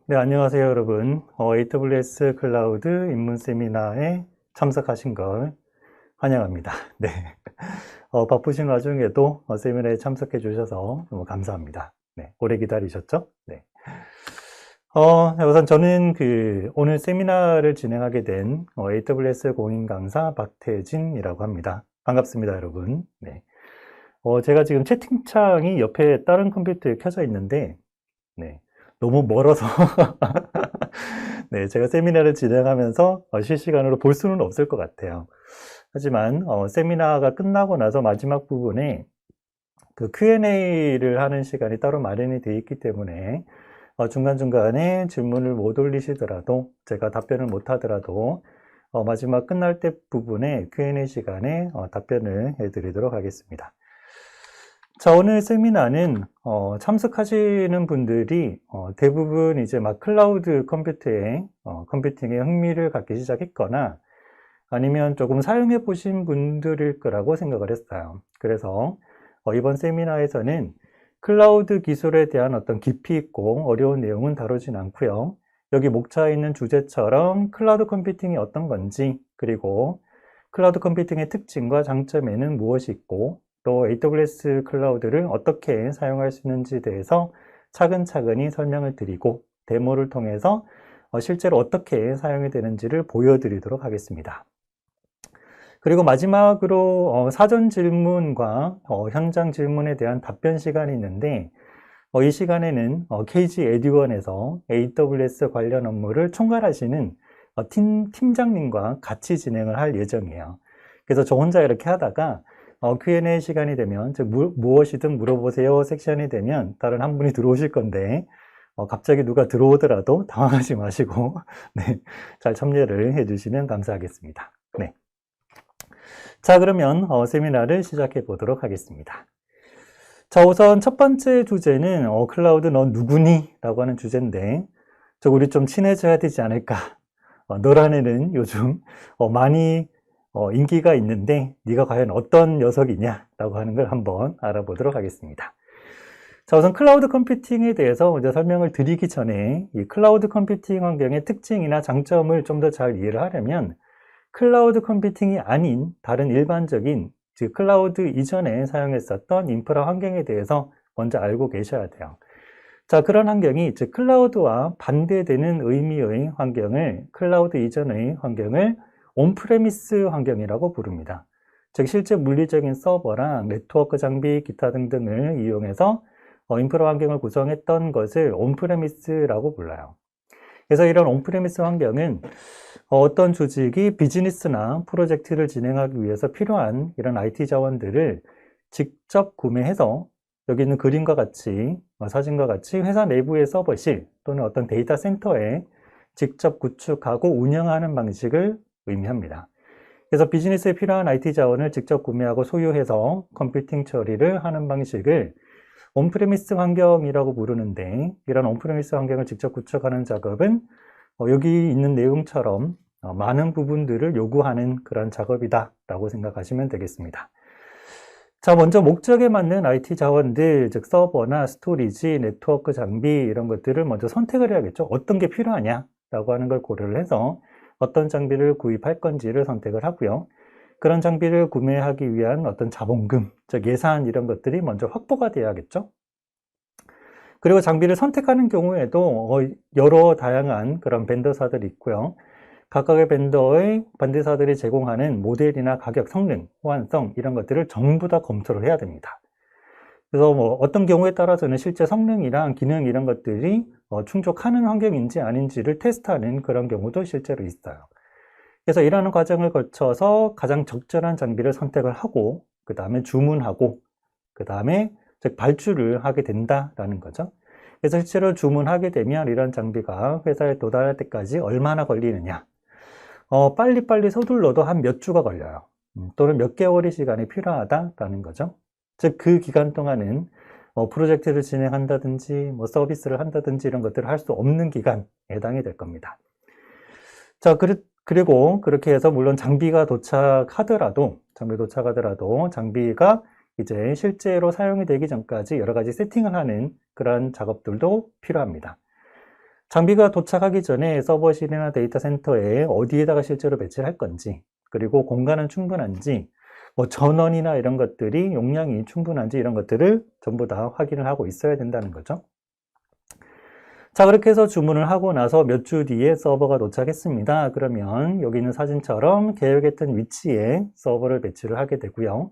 네, 안녕하세요, 여러분. AWS 클라우드 입문 세미나에 참석하신 걸 환영합니다. 네. 바쁘신 와중에도 세미나에 참석해 주셔서 너무 감사합니다. 네, 오래 기다리셨죠? 네. 우선 저는 오늘 세미나를 진행하게 된 AWS 공인 강사 박태진이라고 합니다. 반갑습니다, 여러분. 네. 제가 지금 채팅창이 옆에 다른 컴퓨터에 켜져 있는데, 네. 너무 멀어서 네, 제가 세미나를 진행하면서 실시간으로 볼 수는 없을 것 같아요. 하지만 세미나가 끝나고 나서 마지막 부분에 그 Q&A를 하는 시간이 따로 마련이 되어 있기 때문에 중간중간에 질문을 못 올리시더라도 제가 답변을 못 하더라도 마지막 끝날 때 부분에 Q&A 시간에 답변을 해드리도록 하겠습니다. 자, 오늘 세미나는 참석하시는 분들이 대부분 이제 막 클라우드 컴퓨팅에 흥미를 갖기 시작했거나 아니면 조금 사용해 보신 분들일 거라고 생각을 했어요. 그래서 이번 세미나에서는 클라우드 기술에 대한 어떤 깊이 있고 어려운 내용은 다루진 않고요. 여기 목차에 있는 주제처럼 클라우드 컴퓨팅이 어떤 건지, 그리고 클라우드 컴퓨팅의 특징과 장점에는 무엇이 있고, 또 AWS 클라우드를 어떻게 사용할 수 있는지에 대해서 차근차근히 설명을 드리고, 데모를 통해서 실제로 어떻게 사용이 되는지를 보여드리도록 하겠습니다. 그리고 마지막으로 사전 질문과 현장 질문에 대한 답변 시간이 있는데, 이 시간에는 KG 에듀원에서 AWS 관련 업무를 총괄하시는 팀장님과 같이 진행을 할 예정이에요. 그래서 저 혼자 이렇게 하다가 Q&A 시간이 되면 무엇이든 물어보세요 섹션이 되면 다른 한 분이 들어오실 건데, 갑자기 누가 들어오더라도 당황하지 마시고 네, 잘 참여를 해주시면 감사하겠습니다. 네. 자, 그러면 세미나를 시작해 보도록 하겠습니다. 자, 우선 첫 번째 주제는 클라우드 넌 누구니? 라고 하는 주제인데, 우리 좀 친해져야 되지 않을까? 너란 애는 요즘 많이 인기가 있는데 네가 과연 어떤 녀석이냐? 라고 하는 걸 한번 알아보도록 하겠습니다. 자, 우선 클라우드 컴퓨팅에 대해서 먼저 설명을 드리기 전에 이 클라우드 컴퓨팅 환경의 특징이나 장점을 좀 더 잘 이해를 하려면 클라우드 컴퓨팅이 아닌 다른 일반적인, 즉 클라우드 이전에 사용했었던 인프라 환경에 대해서 먼저 알고 계셔야 돼요. 자, 그런 환경이 즉 클라우드와 반대되는 의미의 환경을, 클라우드 이전의 환경을 온프레미스 환경이라고 부릅니다. 즉 실제 물리적인 서버랑 네트워크 장비, 기타 등등을 이용해서 인프라 환경을 구성했던 것을 온프레미스라고 불러요. 그래서 이런 온프레미스 환경은 어떤 조직이 비즈니스나 프로젝트를 진행하기 위해서 필요한 이런 IT 자원들을 직접 구매해서 여기 있는 그림과 같이, 사진과 같이 회사 내부의 서버실 또는 어떤 데이터 센터에 직접 구축하고 운영하는 방식을 의미합니다. 그래서 비즈니스에 필요한 IT 자원을 직접 구매하고 소유해서 컴퓨팅 처리를 하는 방식을 온프레미스 환경이라고 부르는데, 이런 온프레미스 환경을 직접 구축하는 작업은 여기 있는 내용처럼 많은 부분들을 요구하는 그런 작업이다 라고 생각하시면 되겠습니다. 자, 먼저 목적에 맞는 IT 자원들, 즉 서버나 스토리지, 네트워크 장비 이런 것들을 먼저 선택을 해야겠죠. 어떤 게 필요하냐 라고 하는 걸 고려를 해서 어떤 장비를 구입할 건지를 선택을 하고요. 그런 장비를 구매하기 위한 어떤 자본금, 즉 예산 이런 것들이 먼저 확보가 돼야겠죠. 그리고 장비를 선택하는 경우에도 여러 다양한 그런 벤더사들이 있고요. 각각의 벤더사들이 제공하는 모델이나 가격, 성능, 호환성 이런 것들을 전부 다 검토를 해야 됩니다. 그래서 어떤 경우에 따라서는 실제 성능이랑 기능 이런 것들이 충족하는 환경인지 아닌지를 테스트하는 그런 경우도 실제로 있어요. 그래서 이러한 과정을 거쳐서 가장 적절한 장비를 선택을 하고, 그 다음에 주문하고, 그 다음에 즉 발주를 하게 된다라는 거죠. 그래서 실제로 주문하게 되면 이런 장비가 회사에 도달할 때까지 얼마나 걸리느냐. 빨리빨리 서둘러도 한 몇 주가 걸려요. 또는 몇 개월의 시간이 필요하다라는 거죠. 즉 그 기간 동안은 프로젝트를 진행한다든지 서비스를 한다든지 이런 것들을 할 수 없는 기간에 해당이 될 겁니다. 자, 그리고 그렇게 해서 물론 장비가 도착하더라도 장비가 이제 실제로 사용이 되기 전까지 여러 가지 세팅을 하는 그런 작업들도 필요합니다. 장비가 도착하기 전에 서버실이나 데이터 센터에 어디에다가 실제로 배치를 할 건지, 그리고 공간은 충분한지, 뭐 전원이나 이런 것들이 용량이 충분한지 이런 것들을 전부 다 확인을 하고 있어야 된다는 거죠. 자, 그렇게 해서 주문을 하고 나서 몇 주 뒤에 서버가 도착했습니다. 그러면 여기 있는 사진처럼 계획했던 위치에 서버를 배치를 하게 되고요.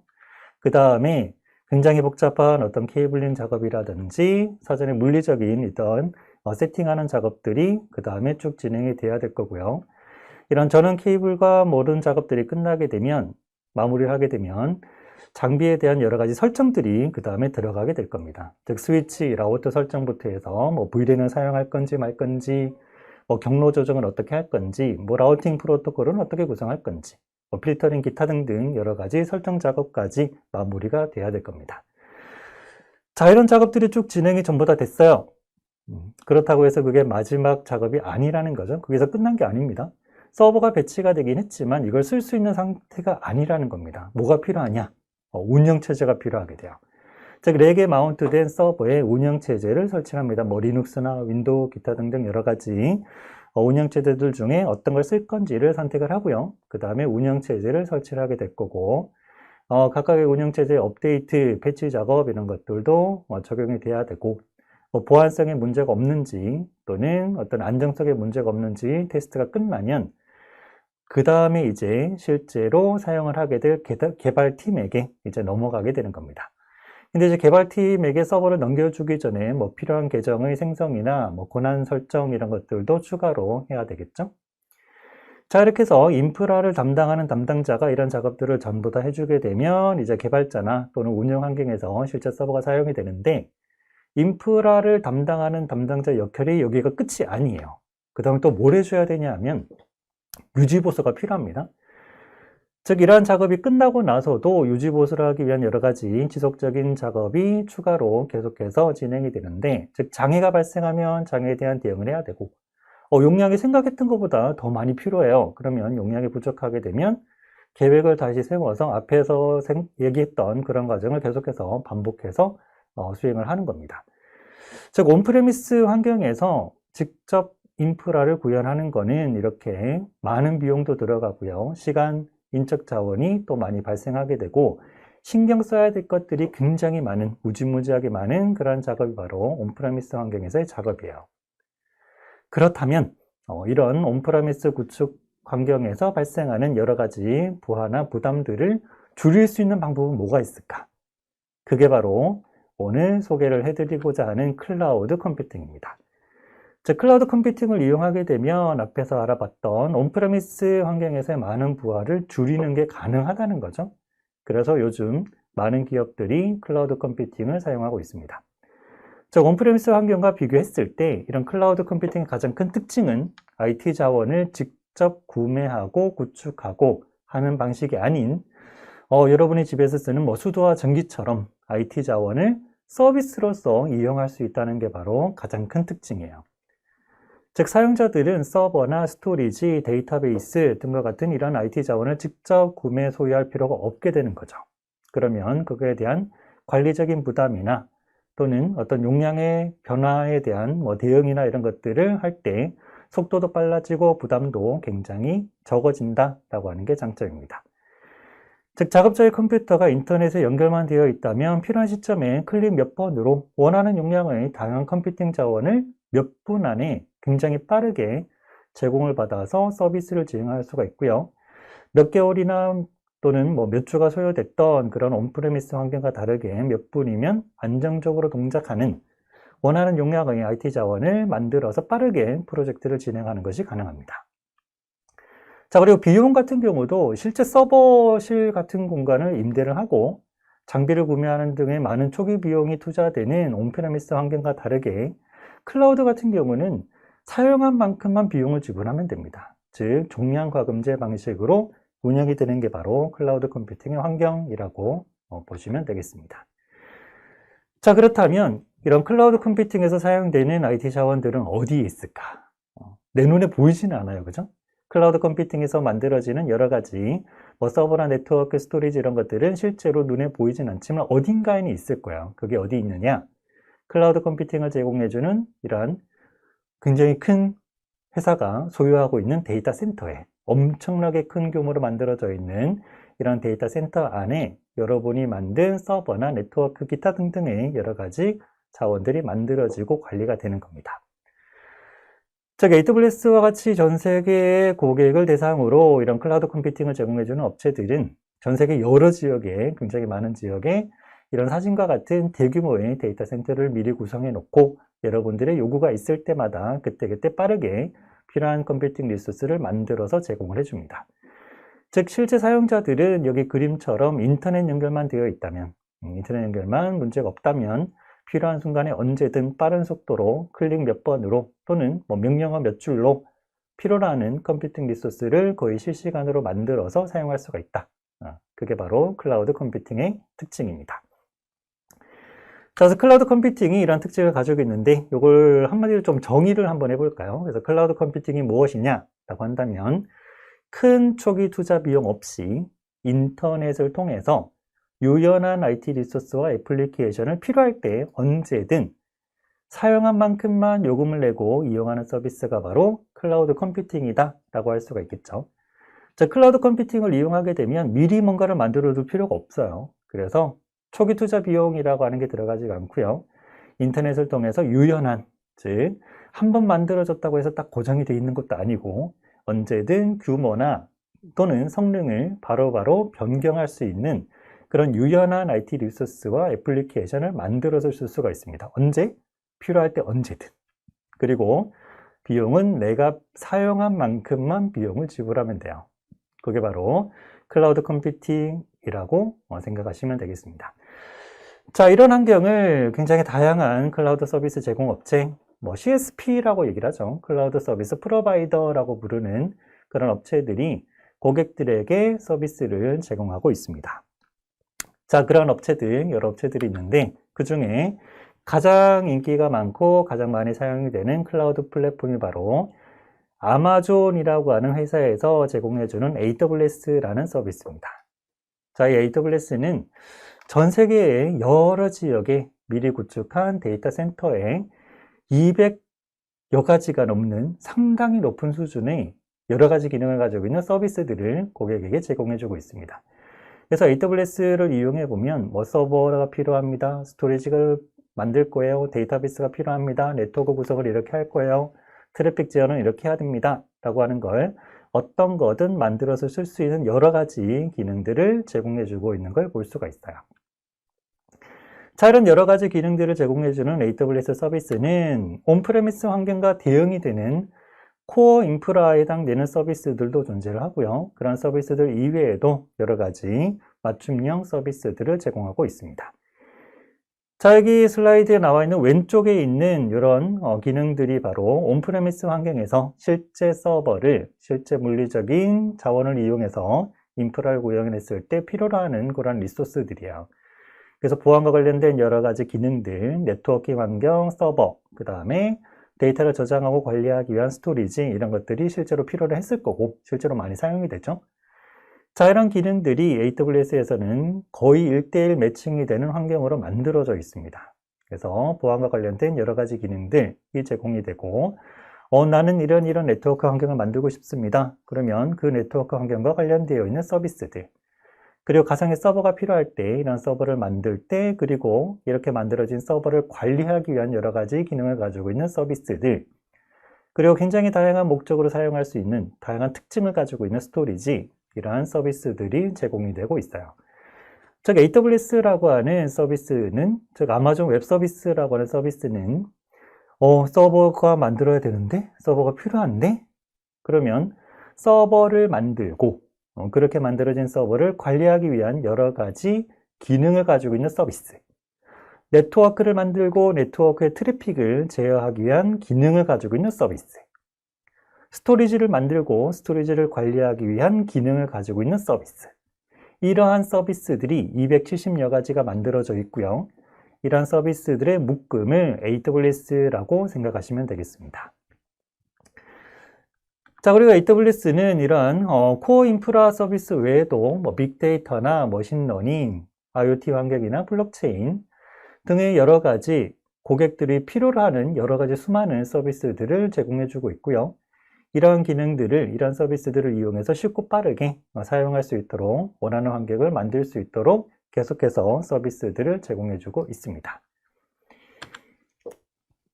그 다음에 굉장히 복잡한 어떤 케이블링 작업이라든지 사전에 물리적인 어떤 세팅하는 작업들이 그 다음에 쭉 진행이 돼야 될 거고요. 이런 전원 케이블과 모든 작업들이 끝나게 되면, 마무리를 하게 되면 장비에 대한 여러 가지 설정들이 그 다음에 들어가게 될 겁니다. 즉 스위치, 라우터 설정부터 해서 뭐 VLAN을 사용할 건지 말 건지, 뭐 경로 조정을 어떻게 할 건지, 뭐 라우팅 프로토콜은 어떻게 구성할 건지, 뭐 필터링 기타 등등 여러 가지 설정 작업까지 마무리가 돼야 될 겁니다. 자, 이런 작업들이 쭉 진행이 전부 다 됐어요. 그렇다고 해서 그게 마지막 작업이 아니라는 거죠. 거기서 끝난 게 아닙니다. 서버가 배치가 되긴 했지만 이걸 쓸 수 있는 상태가 아니라는 겁니다. 뭐가 필요하냐? 운영체제가 필요하게 돼요. 즉, 렉에 마운트된 서버에 운영체제를 설치합니다. 뭐 리눅스나 윈도우, 기타 등등 여러 가지 운영체제들 중에 어떤 걸 쓸 건지를 선택을 하고요. 그 다음에 운영체제를 설치를 하게 될 거고, 각각의 운영체제 업데이트, 패치 작업 이런 것들도 적용이 돼야 되고, 보안성에 문제가 없는지 또는 어떤 안정성에 문제가 없는지 테스트가 끝나면 그 다음에 이제 실제로 사용을 하게 될 개발팀에게 이제 넘어가게 되는 겁니다. 근데 이제 개발팀에게 서버를 넘겨주기 전에 뭐 필요한 계정의 생성이나 뭐 권한 설정 이런 것들도 추가로 해야 되겠죠. 자, 이렇게 해서 인프라를 담당하는 담당자가 이런 작업들을 전부 다 해주게 되면 이제 개발자나 또는 운영 환경에서 실제 서버가 사용이 되는데, 인프라를 담당하는 담당자 역할이 여기가 끝이 아니에요. 그 다음에 또 뭘 해줘야 되냐 하면 유지보수가 필요합니다. 즉, 이러한 작업이 끝나고 나서도 유지보수를 하기 위한 여러 가지 지속적인 작업이 추가로 계속해서 진행이 되는데, 즉 장애가 발생하면 장애에 대한 대응을 해야 되고, 용량이 생각했던 것보다 더 많이 필요해요. 그러면 용량이 부족하게 되면 계획을 다시 세워서 앞에서 얘기했던 그런 과정을 계속해서 반복해서 수행을 하는 겁니다. 즉, 온프레미스 환경에서 직접 인프라를 구현하는 거는 이렇게 많은 비용도 들어가고요. 시간, 인적 자원이 또 많이 발생하게 되고, 신경 써야 될 것들이 굉장히 많은, 무지무지하게 많은 그런 작업이 바로 온프레미스 환경에서의 작업이에요. 그렇다면 이런 온프레미스 구축 환경에서 발생하는 여러 가지 부하나 부담들을 줄일 수 있는 방법은 뭐가 있을까? 그게 바로 오늘 소개를 해드리고자 하는 클라우드 컴퓨팅입니다. 즉, 클라우드 컴퓨팅을 이용하게 되면 앞에서 알아봤던 온프레미스 환경에서의 많은 부하를 줄이는 게 가능하다는 거죠. 그래서 요즘 많은 기업들이 클라우드 컴퓨팅을 사용하고 있습니다. 즉, 온프레미스 환경과 비교했을 때 이런 클라우드 컴퓨팅의 가장 큰 특징은 IT 자원을 직접 구매하고 구축하고 하는 방식이 아닌, 여러분이 집에서 쓰는 뭐 수도와 전기처럼 IT 자원을 서비스로서 이용할 수 있다는 게 바로 가장 큰 특징이에요. 즉, 사용자들은 서버나 스토리지, 데이터베이스 등과 같은 이런 IT 자원을 직접 구매, 소유할 필요가 없게 되는 거죠. 그러면 그거에 대한 관리적인 부담이나 또는 어떤 용량의 변화에 대한 뭐 대응이나 이런 것들을 할 때 속도도 빨라지고 부담도 굉장히 적어진다라고 하는 게 장점입니다. 즉, 작업자의 컴퓨터가 인터넷에 연결만 되어 있다면 필요한 시점에 클릭 몇 번으로 원하는 용량의 다양한 컴퓨팅 자원을 몇 분 안에 굉장히 빠르게 제공을 받아서 서비스를 진행할 수가 있고요. 몇 개월이나 또는 뭐 몇 주가 소요됐던 그런 온프레미스 환경과 다르게 몇 분이면 안정적으로 동작하는 원하는 용량의 IT 자원을 만들어서 빠르게 프로젝트를 진행하는 것이 가능합니다. 자, 그리고 비용 같은 경우도 실제 서버실 같은 공간을 임대를 하고 장비를 구매하는 등의 많은 초기 비용이 투자되는 온프레미스 환경과 다르게 클라우드 같은 경우는 사용한 만큼만 비용을 지불하면 됩니다. 즉, 종량 과금제 방식으로 운영이 되는 게 바로 클라우드 컴퓨팅의 환경이라고 보시면 되겠습니다. 자, 그렇다면 이런 클라우드 컴퓨팅에서 사용되는 IT 자원들은 어디에 있을까? 내 눈에 보이지는 않아요. 그죠? 클라우드 컴퓨팅에서 만들어지는 여러 가지 뭐 서버나 네트워크, 스토리지 이런 것들은 실제로 눈에 보이진 않지만 어딘가에는 있을 거예요. 그게 어디 있느냐? 클라우드 컴퓨팅을 제공해주는 이러한 굉장히 큰 회사가 소유하고 있는 데이터 센터에 엄청나게 큰 규모로 만들어져 있는 이런 데이터 센터 안에 여러분이 만든 서버나 네트워크 기타 등등의 여러 가지 자원들이 만들어지고 관리가 되는 겁니다. 즉, AWS와 같이 전 세계의 고객을 대상으로 이런 클라우드 컴퓨팅을 제공해주는 업체들은 전 세계 여러 지역에, 굉장히 많은 지역에 이런 사진과 같은 대규모의 데이터 센터를 미리 구성해 놓고 여러분들의 요구가 있을 때마다 그때그때 빠르게 필요한 컴퓨팅 리소스를 만들어서 제공을 해줍니다. 즉, 실제 사용자들은 여기 그림처럼 인터넷 연결만 되어 있다면, 인터넷 연결만 문제가 없다면 필요한 순간에 언제든 빠른 속도로 클릭 몇 번으로 또는 명령어 몇 줄로 필요로 하는 컴퓨팅 리소스를 거의 실시간으로 만들어서 사용할 수가 있다. 그게 바로 클라우드 컴퓨팅의 특징입니다. 그래서 클라우드 컴퓨팅이 이런 특징을 가지고 있는데 이걸 한마디로 좀 정의를 한번 해볼까요? 그래서 클라우드 컴퓨팅이 무엇이냐라고 한다면 큰 초기 투자 비용 없이 인터넷을 통해서 유연한 IT 리소스와 애플리케이션을 필요할 때 언제든 사용한 만큼만 요금을 내고 이용하는 서비스가 바로 클라우드 컴퓨팅이다 라고 할 수가 있겠죠. 자, 클라우드 컴퓨팅을 이용하게 되면 미리 뭔가를 만들어 둘 필요가 없어요. 그래서 초기 투자 비용이라고 하는 게 들어가지 않고요. 인터넷을 통해서 유연한, 즉 한 번 만들어졌다고 해서 딱 고정이 되어 있는 것도 아니고 언제든 규모나 또는 성능을 바로바로 변경할 수 있는 그런 유연한 IT 리소스와 애플리케이션을 만들어서 쓸 수가 있습니다. 언제? 필요할 때 언제든. 그리고 비용은 내가 사용한 만큼만 비용을 지불하면 돼요. 그게 바로 클라우드 컴퓨팅이라고 생각하시면 되겠습니다. 자, 이런 환경을 굉장히 다양한 클라우드 서비스 제공업체, CSP라고 얘기를 하죠. 클라우드 서비스 프로바이더라고 부르는 그런 업체들이 고객들에게 서비스를 제공하고 있습니다. 자, 그런 업체들, 여러 업체들이 있는데 그 중에 가장 인기가 많고 가장 많이 사용이 되는 클라우드 플랫폼이 바로 아마존이라고 하는 회사에서 제공해주는 AWS라는 서비스입니다. 자, 이 AWS는 전 세계의 여러 지역에 미리 구축한 데이터 센터에 200여 가지가 넘는 상당히 높은 수준의 여러 가지 기능을 가지고 있는 서비스들을 고객에게 제공해주고 있습니다. 그래서 AWS를 이용해 보면 서버가 필요합니다. 스토리지를 만들 거예요. 데이터베이스가 필요합니다. 네트워크 구성을 이렇게 할 거예요. 트래픽 제어는 이렇게 해야 됩니다. 라고 하는 걸 어떤 거든 만들어서 쓸 수 있는 여러 가지 기능들을 제공해 주고 있는 걸 볼 수가 있어요. 자, 이런 여러 가지 기능들을 제공해 주는 AWS 서비스는 온프레미스 환경과 대응이 되는 코어 인프라에 해당되는 서비스들도 존재를 하고요. 그런 서비스들 이외에도 여러 가지 맞춤형 서비스들을 제공하고 있습니다. 자, 여기 슬라이드에 나와 있는 왼쪽에 있는 이런 기능들이 바로 온프레미스 환경에서 실제 서버를, 실제 물리적인 자원을 이용해서 인프라를 구현했을 때 필요로 하는 그런 리소스들이에요. 그래서 보안과 관련된 여러 가지 기능들, 네트워킹 환경, 서버, 그 다음에 데이터를 저장하고 관리하기 위한 스토리지, 이런 것들이 실제로 필요로 했을 거고 실제로 많이 사용이 되죠. 자, 이런 기능들이 AWS에서는 거의 1:1 매칭이 되는 환경으로 만들어져 있습니다. 그래서 보안과 관련된 여러 가지 기능들이 제공이 되고 나는 이런 네트워크 환경을 만들고 싶습니다. 그러면 그 네트워크 환경과 관련되어 있는 서비스들, 그리고 가상의 서버가 필요할 때 이런 서버를 만들 때, 그리고 이렇게 만들어진 서버를 관리하기 위한 여러 가지 기능을 가지고 있는 서비스들, 그리고 굉장히 다양한 목적으로 사용할 수 있는 다양한 특징을 가지고 있는 스토리지, 이러한 서비스들이 제공이 되고 있어요. 즉 AWS라고 하는 서비스는, 즉 아마존 웹 서비스라고 하는 서비스는 서버가 만들어야 되는데, 서버가 필요한데, 그러면 서버를 만들고 그렇게 만들어진 서버를 관리하기 위한 여러 가지 기능을 가지고 있는 서비스, 네트워크를 만들고 네트워크의 트래픽을 제어하기 위한 기능을 가지고 있는 서비스, 스토리지를 만들고 스토리지를 관리하기 위한 기능을 가지고 있는 서비스, 이러한 서비스들이 270여 가지가 만들어져 있고요. 이러한 서비스들의 묶음을 AWS라고 생각하시면 되겠습니다. 자, 그리고 AWS는 이런 코어 인프라 서비스 외에도 빅데이터나 머신러닝, IoT 환경이나 블록체인 등의 여러 가지 고객들이 필요로 하는 여러 가지 수많은 서비스들을 제공해주고 있고요. 이러한 기능들을, 이러한 서비스들을 이용해서 쉽고 빠르게 사용할 수 있도록 원하는 환경을 만들 수 있도록 계속해서 서비스들을 제공해주고 있습니다.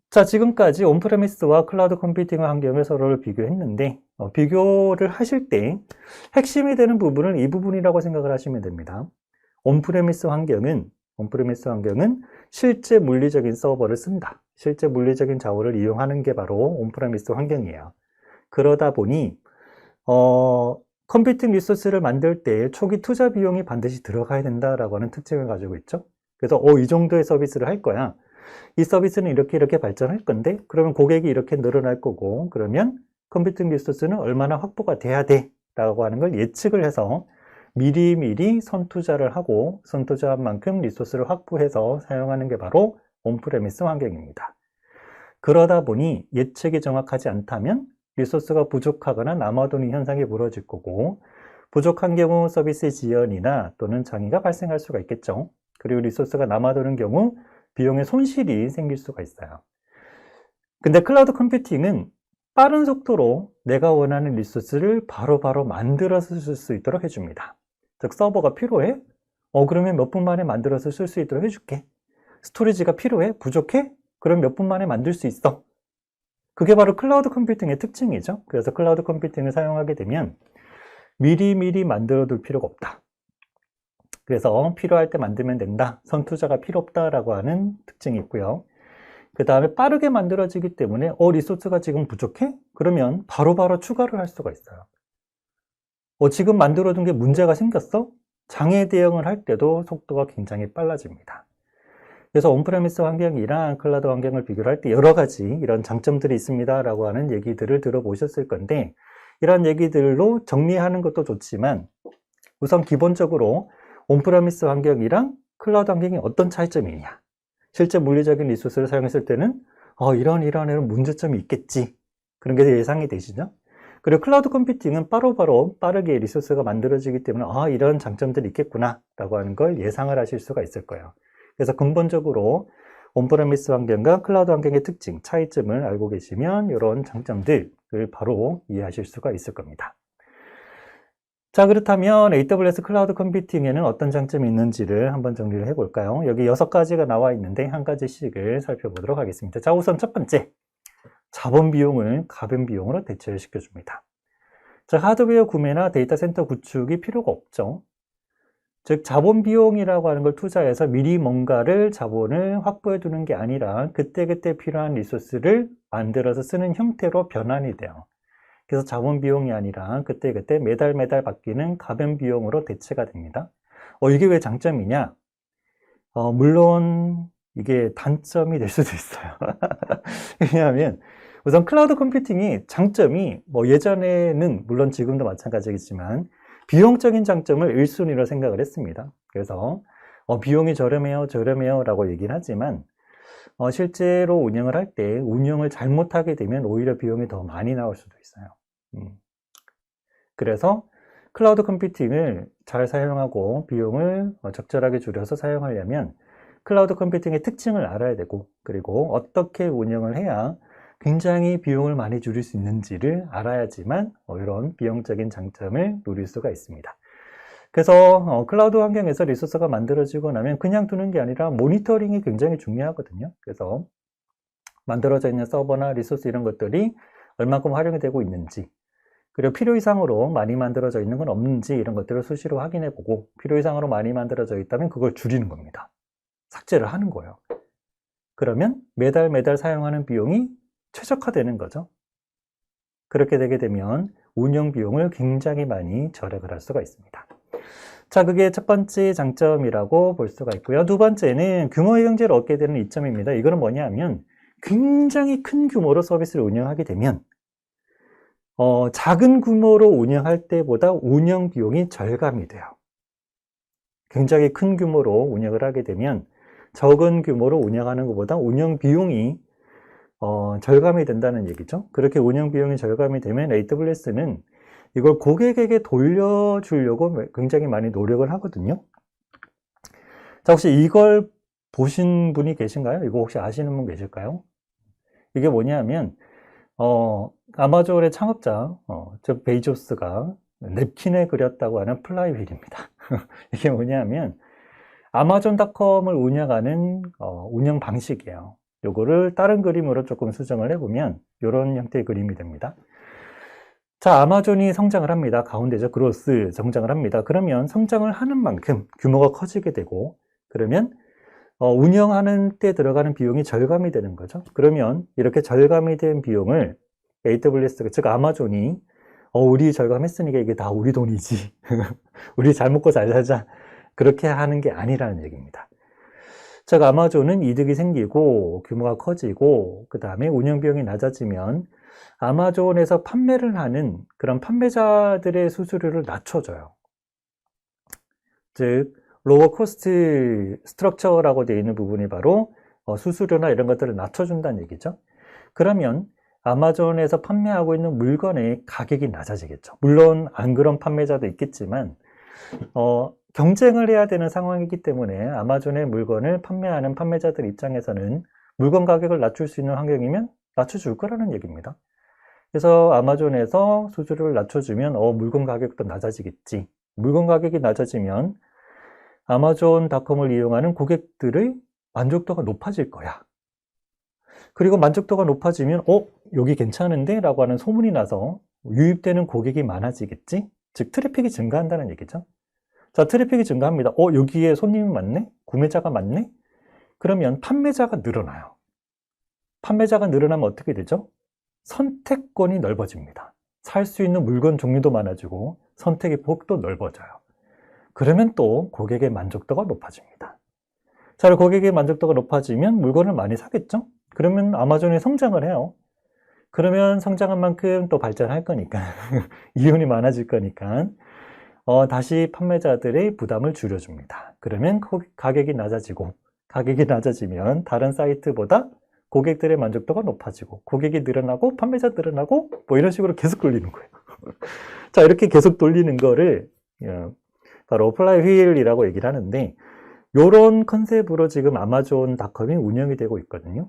자, 지금까지 온프레미스와 클라우드 컴퓨팅 환경을 서로를 비교했는데 비교를 하실 때 핵심이 되는 부분은 이 부분이라고 생각을 하시면 됩니다. 온프레미스 환경은 실제 물리적인 서버를 쓴다. 실제 물리적인 자원을 이용하는 게 바로 온프레미스 환경이에요. 그러다 보니 컴퓨팅 리소스를 만들 때 초기 투자 비용이 반드시 들어가야 된다라고 하는 특징을 가지고 있죠. 그래서 이 정도의 서비스를 할 거야. 이 서비스는 이렇게 발전할 건데 그러면 고객이 이렇게 늘어날 거고 그러면 컴퓨팅 리소스는 얼마나 확보가 돼야 돼 라고 하는 걸 예측을 해서 미리미리 선투자를 하고 선투자한 만큼 리소스를 확보해서 사용하는 게 바로 온프레미스 환경입니다. 그러다 보니 예측이 정확하지 않다면 리소스가 부족하거나 남아도는 현상이 벌어질 거고 부족한 경우 서비스 지연이나 또는 장애가 발생할 수가 있겠죠. 그리고 리소스가 남아도는 경우 비용의 손실이 생길 수가 있어요. 근데 클라우드 컴퓨팅은 빠른 속도로 내가 원하는 리소스를 바로바로 만들어서 쓸 수 있도록 해줍니다. 즉 서버가 필요해? 그러면 몇 분 만에 만들어서 쓸 수 있도록 해줄게. 스토리지가 필요해? 부족해? 그럼 몇 분 만에 만들 수 있어. 그게 바로 클라우드 컴퓨팅의 특징이죠. 그래서 클라우드 컴퓨팅을 사용하게 되면 미리미리 만들어둘 필요가 없다. 그래서 필요할 때 만들면 된다. 선투자가 필요 없다라고 하는 특징이 있고요. 그 다음에 빠르게 만들어지기 때문에 리소스가 지금 부족해? 그러면 바로바로 추가를 할 수가 있어요. 지금 만들어둔 게 문제가 생겼어? 장애 대응을 할 때도 속도가 굉장히 빨라집니다. 그래서 온프레미스 환경이랑 클라우드 환경을 비교를 할 때 여러 가지 이런 장점들이 있습니다 라고 하는 얘기들을 들어보셨을 건데 이런 얘기들로 정리하는 것도 좋지만 우선 기본적으로 온프레미스 환경이랑 클라우드 환경이 어떤 차이점이 있냐, 실제 물리적인 리소스를 사용했을 때는 이런 문제점이 있겠지, 그런 게 예상이 되시죠? 그리고 클라우드 컴퓨팅은 바로바로 빠르게 리소스가 만들어지기 때문에 이런 장점들이 있겠구나 라고 하는 걸 예상을 하실 수가 있을 거예요. 그래서 근본적으로 온프레미스 환경과 클라우드 환경의 특징, 차이점을 알고 계시면 이런 장점들을 바로 이해하실 수가 있을 겁니다. 자, 그렇다면 AWS 클라우드 컴퓨팅에는 어떤 장점이 있는지를 한번 정리를 해볼까요? 여기 6가지가 나와 있는데 한 가지씩을 살펴보도록 하겠습니다. 자, 우선 첫 번째, 자본 비용을 가변 비용으로 대체를 시켜줍니다. 자, 하드웨어 구매나 데이터 센터 구축이 필요가 없죠. 즉, 자본 비용이라고 하는 걸 투자해서 미리 뭔가를 자본을 확보해 두는 게 아니라 그때그때 필요한 리소스를 만들어서 쓰는 형태로 변환이 돼요. 그래서 자본 비용이 아니라 그때그때 매달 바뀌는 가변 비용으로 대체가 됩니다. 이게 왜 장점이냐? 물론 이게 단점이 될 수도 있어요. 왜냐하면 우선 클라우드 컴퓨팅이 장점이 예전에는 물론 지금도 마찬가지겠지만 비용적인 장점을 1순위로 생각을 했습니다. 그래서 비용이 저렴해요 라고 얘기는 하지만 실제로 운영을 할 때 운영을 잘못하게 되면 오히려 비용이 더 많이 나올 수도 있어요. 그래서 클라우드 컴퓨팅을 잘 사용하고 비용을 적절하게 줄여서 사용하려면 클라우드 컴퓨팅의 특징을 알아야 되고 그리고 어떻게 운영을 해야 굉장히 비용을 많이 줄일 수 있는지를 알아야지만 이런 비용적인 장점을 누릴 수가 있습니다. 그래서 클라우드 환경에서 리소스가 만들어지고 나면 그냥 두는 게 아니라 모니터링이 굉장히 중요하거든요. 그래서 만들어져 있는 서버나 리소스 이런 것들이 얼마큼 활용이 되고 있는지, 그리고 필요 이상으로 많이 만들어져 있는 건 없는지 이런 것들을 수시로 확인해 보고 필요 이상으로 많이 만들어져 있다면 그걸 줄이는 겁니다. 삭제를 하는 거예요. 그러면 매달 사용하는 비용이 최적화되는 거죠. 그렇게 되게 되면 운영 비용을 굉장히 많이 절약을 할 수가 있습니다. 자, 그게 첫 번째 장점이라고 볼 수가 있고요. 두 번째는 규모의 경제를 얻게 되는 이점입니다. 이거는 뭐냐 하면 굉장히 큰 규모로 서비스를 운영하게 되면 작은 규모로 운영할 때보다 운영 비용이 절감이 돼요. 굉장히 큰 규모로 운영을 하게 되면 적은 규모로 운영하는 것보다 운영 비용이 절감이 된다는 얘기죠. 그렇게 운영 비용이 절감이 되면 AWS는 이걸 고객에게 돌려주려고 굉장히 많이 노력을 하거든요. 자, 혹시 이걸 보신 분이 계신가요? 이거 혹시 아시는 분 계실까요? 이게 뭐냐면 아마존의 창업자 즉 베이조스가 냅킨에 그렸다고 하는 플라이휠입니다. 이게 뭐냐면 아마존닷컴을 운영하는 운영 방식이에요. 요거를 다른 그림으로 조금 수정을 해보면 이런 형태의 그림이 됩니다. 자, 아마존이 성장을 합니다. 가운데죠. 그로스 성장을 합니다. 그러면 성장을 하는 만큼 규모가 커지게 되고, 그러면 운영하는 때 들어가는 비용이 절감이 되는 거죠. 그러면 이렇게 절감이 된 비용을 AWS, 즉 아마존이 우리 절감했으니까 이게 다 우리 돈이지. 우리 잘 먹고 잘 살자. 그렇게 하는 게 아니라는 얘기입니다. 즉 아마존은 이득이 생기고 규모가 커지고 그 다음에 운영 비용이 낮아지면 아마존에서 판매를 하는 그런 판매자들의 수수료를 낮춰줘요. 즉 로워 코스트 스트럭처라고 되어 있는 부분이 바로 수수료나 이런 것들을 낮춰준다는 얘기죠. 그러면 아마존에서 판매하고 있는 물건의 가격이 낮아지겠죠. 물론 안 그런 판매자도 있겠지만 경쟁을 해야 되는 상황이기 때문에 아마존의 물건을 판매하는 판매자들 입장에서는 물건 가격을 낮출 수 있는 환경이면 낮춰줄 거라는 얘기입니다. 그래서 아마존에서 수수료를 낮춰주면 물건 가격도 낮아지겠지. 물건 가격이 낮아지면 아마존닷컴을 이용하는 고객들의 만족도가 높아질 거야. 그리고 만족도가 높아지면 여기 괜찮은데? 라고 하는 소문이 나서 유입되는 고객이 많아지겠지? 즉 트래픽이 증가한다는 얘기죠. 자, 트래픽이 증가합니다. 여기에 손님이 많네? 구매자가 많네? 그러면 판매자가 늘어나요. 판매자가 늘어나면 어떻게 되죠? 선택권이 넓어집니다. 살 수 있는 물건 종류도 많아지고 선택의 폭도 넓어져요. 그러면 또 고객의 만족도가 높아집니다. 자, 고객의 만족도가 높아지면 물건을 많이 사겠죠? 그러면 아마존이 성장을 해요. 그러면 성장한 만큼 또 발전할 거니까 이윤이 많아질 거니까 다시 판매자들의 부담을 줄여줍니다. 그러면 가격이 낮아지고 가격이 낮아지면 다른 사이트보다 고객들의 만족도가 높아지고 고객이 늘어나고 판매자 늘어나고 뭐 이런 식으로 계속 돌리는 거예요. 자, 이렇게 계속 돌리는 거를 바로 플라이 휠이라고 얘기를 하는데 이런 컨셉으로 지금 아마존닷컴이 운영이 되고 있거든요.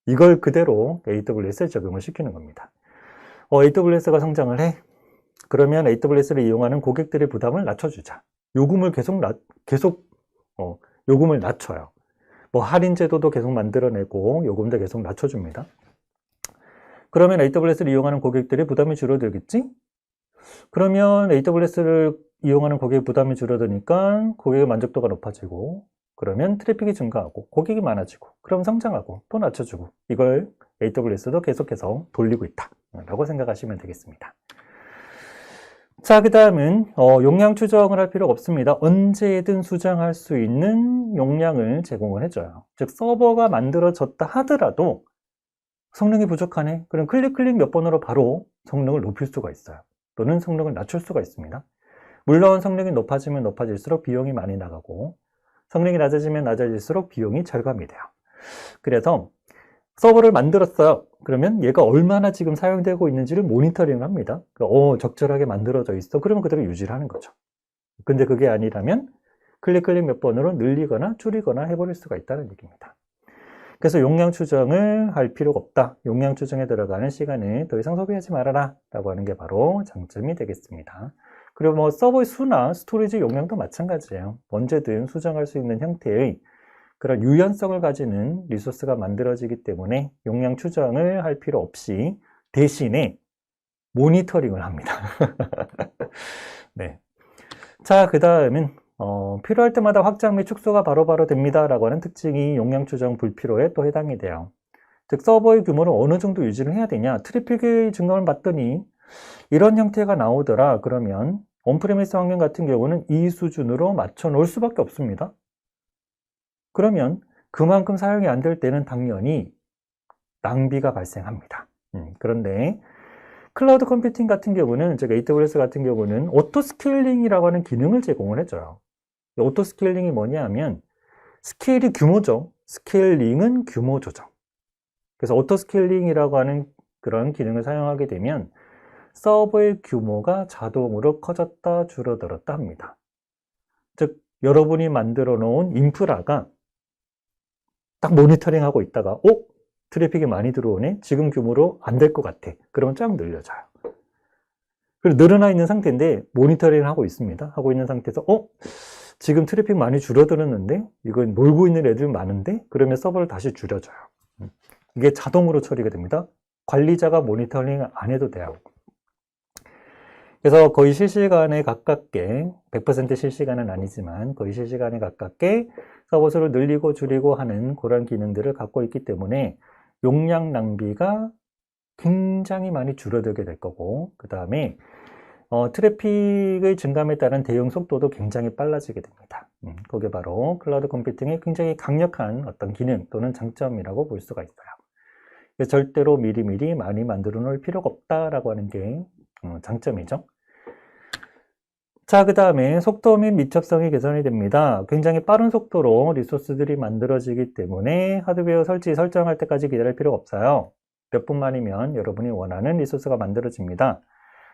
이걸 그대로 AWS에 적용을 시키는 겁니다. AWS가 성장을 해. 그러면 AWS를 이용하는 고객들의 부담을 낮춰주자. 요금을 계속 요금을 낮춰요. 뭐 할인 제도도 계속 만들어내고 요금도 계속 낮춰줍니다. 그러면 AWS를 이용하는 고객들의 부담이 줄어들겠지? 그러면 AWS를 이용하는 고객의 부담이 줄어드니까 고객의 만족도가 높아지고 그러면 트래픽이 증가하고 고객이 많아지고 그럼 성장하고 또 낮춰주고 이걸 AWS도 계속해서 돌리고 있다 라고 생각하시면 되겠습니다. 자, 그 다음은 용량 추정을 할 필요가 없습니다. 언제든 수정할 수 있는 용량을 제공을 해줘요. 즉 서버가 만들어졌다 하더라도 성능이 부족하네. 그럼 클릭 몇 번으로 바로 성능을 높일 수가 있어요. 또는 성능을 낮출 수가 있습니다. 물론 성능이 높아지면 높아질수록 비용이 많이 나가고 성능이 낮아지면 낮아질수록 비용이 절감이 돼요. 그래서 서버를 만들었어요. 그러면 얘가 얼마나 지금 사용되고 있는지를 모니터링을 합니다. 적절하게 만들어져 있어. 그러면 그대로 유지를 하는 거죠. 근데 그게 아니라면 클릭 몇 번으로 늘리거나 줄이거나 해버릴 수가 있다는 얘기입니다. 그래서 용량 추정을 할 필요가 없다. 용량 추정에 들어가는 시간을 더 이상 소비하지 말아라 라고 하는 게 바로 장점이 되겠습니다. 그리고 뭐 서버의 수나 스토리지 용량도 마찬가지예요. 언제든 수정할 수 있는 형태의 그런 유연성을 가지는 리소스가 만들어지기 때문에 용량 추정을 할 필요 없이 대신에 모니터링을 합니다. 네. 자, 그 다음은 필요할 때마다 확장 및 축소가 바로바로 됩니다 라고 하는 특징이 용량 추정 불필요에 또 해당이 돼요. 즉 서버의 규모를 어느 정도 유지를 해야 되냐, 트래픽의 증가를 봤더니 이런 형태가 나오더라. 그러면 온프리미스 환경 같은 경우는 이 수준으로 맞춰 놓을 수밖에 없습니다. 그러면 그만큼 사용이 안 될 때는 당연히 낭비가 발생합니다. 그런데 클라우드 컴퓨팅 같은 경우는, 즉 AWS 같은 경우는 오토 스케일링이라고 하는 기능을 제공을 해줘요. 오토 스케일링이 뭐냐 하면 스케일이 규모죠. 스케일링은 규모 조정. 그래서 오토 스케일링이라고 하는 그런 기능을 사용하게 되면 서버의 규모가 자동으로 커졌다 줄어들었다 합니다. 즉 여러분이 만들어 놓은 인프라가 딱 모니터링 하고 있다가 트래픽이 많이 들어오네? 지금 규모로 안 될 것 같아. 그러면 쫙 늘려져요. 그리고 늘어나 있는 상태인데 모니터링을 하고 있습니다. 하고 있는 상태에서 지금 트래픽 많이 줄어들었는데 이건 놀고 있는 애들 많은데 그러면 서버를 다시 줄여줘요. 이게 자동으로 처리가 됩니다. 관리자가 모니터링 안 해도 돼요. 그래서 거의 실시간에 가깝게 100% 실시간은 아니지만 거의 실시간에 가깝게 서버 수를 늘리고 줄이고 하는 그런 기능들을 갖고 있기 때문에 용량 낭비가 굉장히 많이 줄어들게 될 거고, 그 다음에 트래픽의 증감에 따른 대응 속도도 굉장히 빨라지게 됩니다. 그게 바로 클라우드 컴퓨팅의 굉장히 강력한 어떤 기능 또는 장점이라고 볼 수가 있어요. 절대로 미리미리 많이 만들어 놓을 필요가 없다라고 하는 게 장점이죠. 자, 그 다음에 속도 및 밀접성이 개선이 됩니다. 굉장히 빠른 속도로 리소스들이 만들어지기 때문에 하드웨어 설정할 때까지 기다릴 필요가 없어요. 몇 분만이면 여러분이 원하는 리소스가 만들어집니다.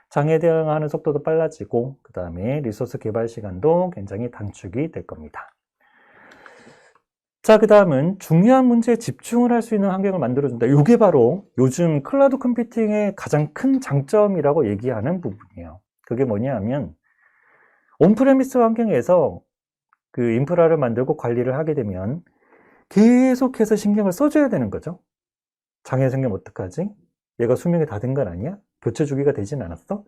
장애 대응하는 속도도 빨라지고 그 다음에 리소스 개발 시간도 굉장히 단축이 될 겁니다. 자, 그 다음은 중요한 문제에 집중을 할 수 있는 환경을 만들어준다. 이게 바로 요즘 클라우드 컴퓨팅의 가장 큰 장점이라고 얘기하는 부분이에요. 그게 뭐냐 하면 온프레미스 환경에서 그 인프라를 만들고 관리를 하게 되면 계속해서 신경을 써줘야 되는 거죠. 장애 생기면 어떡하지? 얘가 수명이 다 된 건 아니야? 교체 주기가 되진 않았어?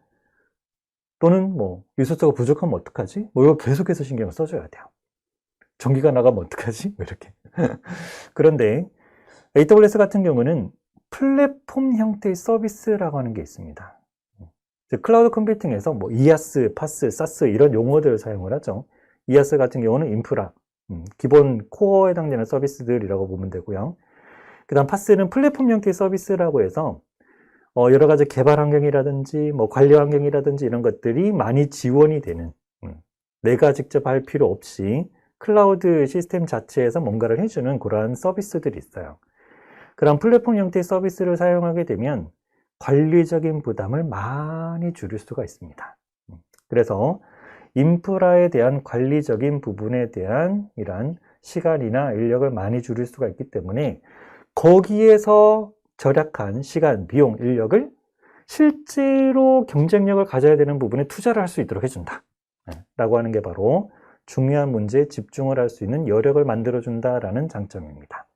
또는 뭐 리소스가 부족하면 어떡하지? 뭐 이거 계속해서 신경을 써줘야 돼요. 전기가 나가면 어떡하지? 이렇게. 그런데 AWS 같은 경우는 플랫폼 형태의 서비스라고 하는 게 있습니다. 클라우드 컴퓨팅에서 뭐 IaaS, PaaS, SaaS 이런 용어들을 사용을 하죠. IaaS 같은 경우는 인프라, 기본 코어에 해당되는 서비스들이라고 보면 되고요. 그 다음 PaaS는 플랫폼 형태의 서비스라고 해서 여러 가지 개발 환경이라든지 뭐 관리 환경이라든지 이런 것들이 많이 지원이 되는, 내가 직접 할 필요 없이 클라우드 시스템 자체에서 뭔가를 해주는 그러한 서비스들이 있어요. 그런 플랫폼 형태의 서비스를 사용하게 되면 관리적인 부담을 많이 줄일 수가 있습니다. 그래서 인프라에 대한 관리적인 부분에 대한 이러한 시간이나 인력을 많이 줄일 수가 있기 때문에 거기에서 절약한 시간, 비용, 인력을 실제로 경쟁력을 가져야 되는 부분에 투자를 할 수 있도록 해준다 라고 하는 게 바로 중요한 문제에 집중을 할 수 있는 여력을 만들어준다라는 장점입니다.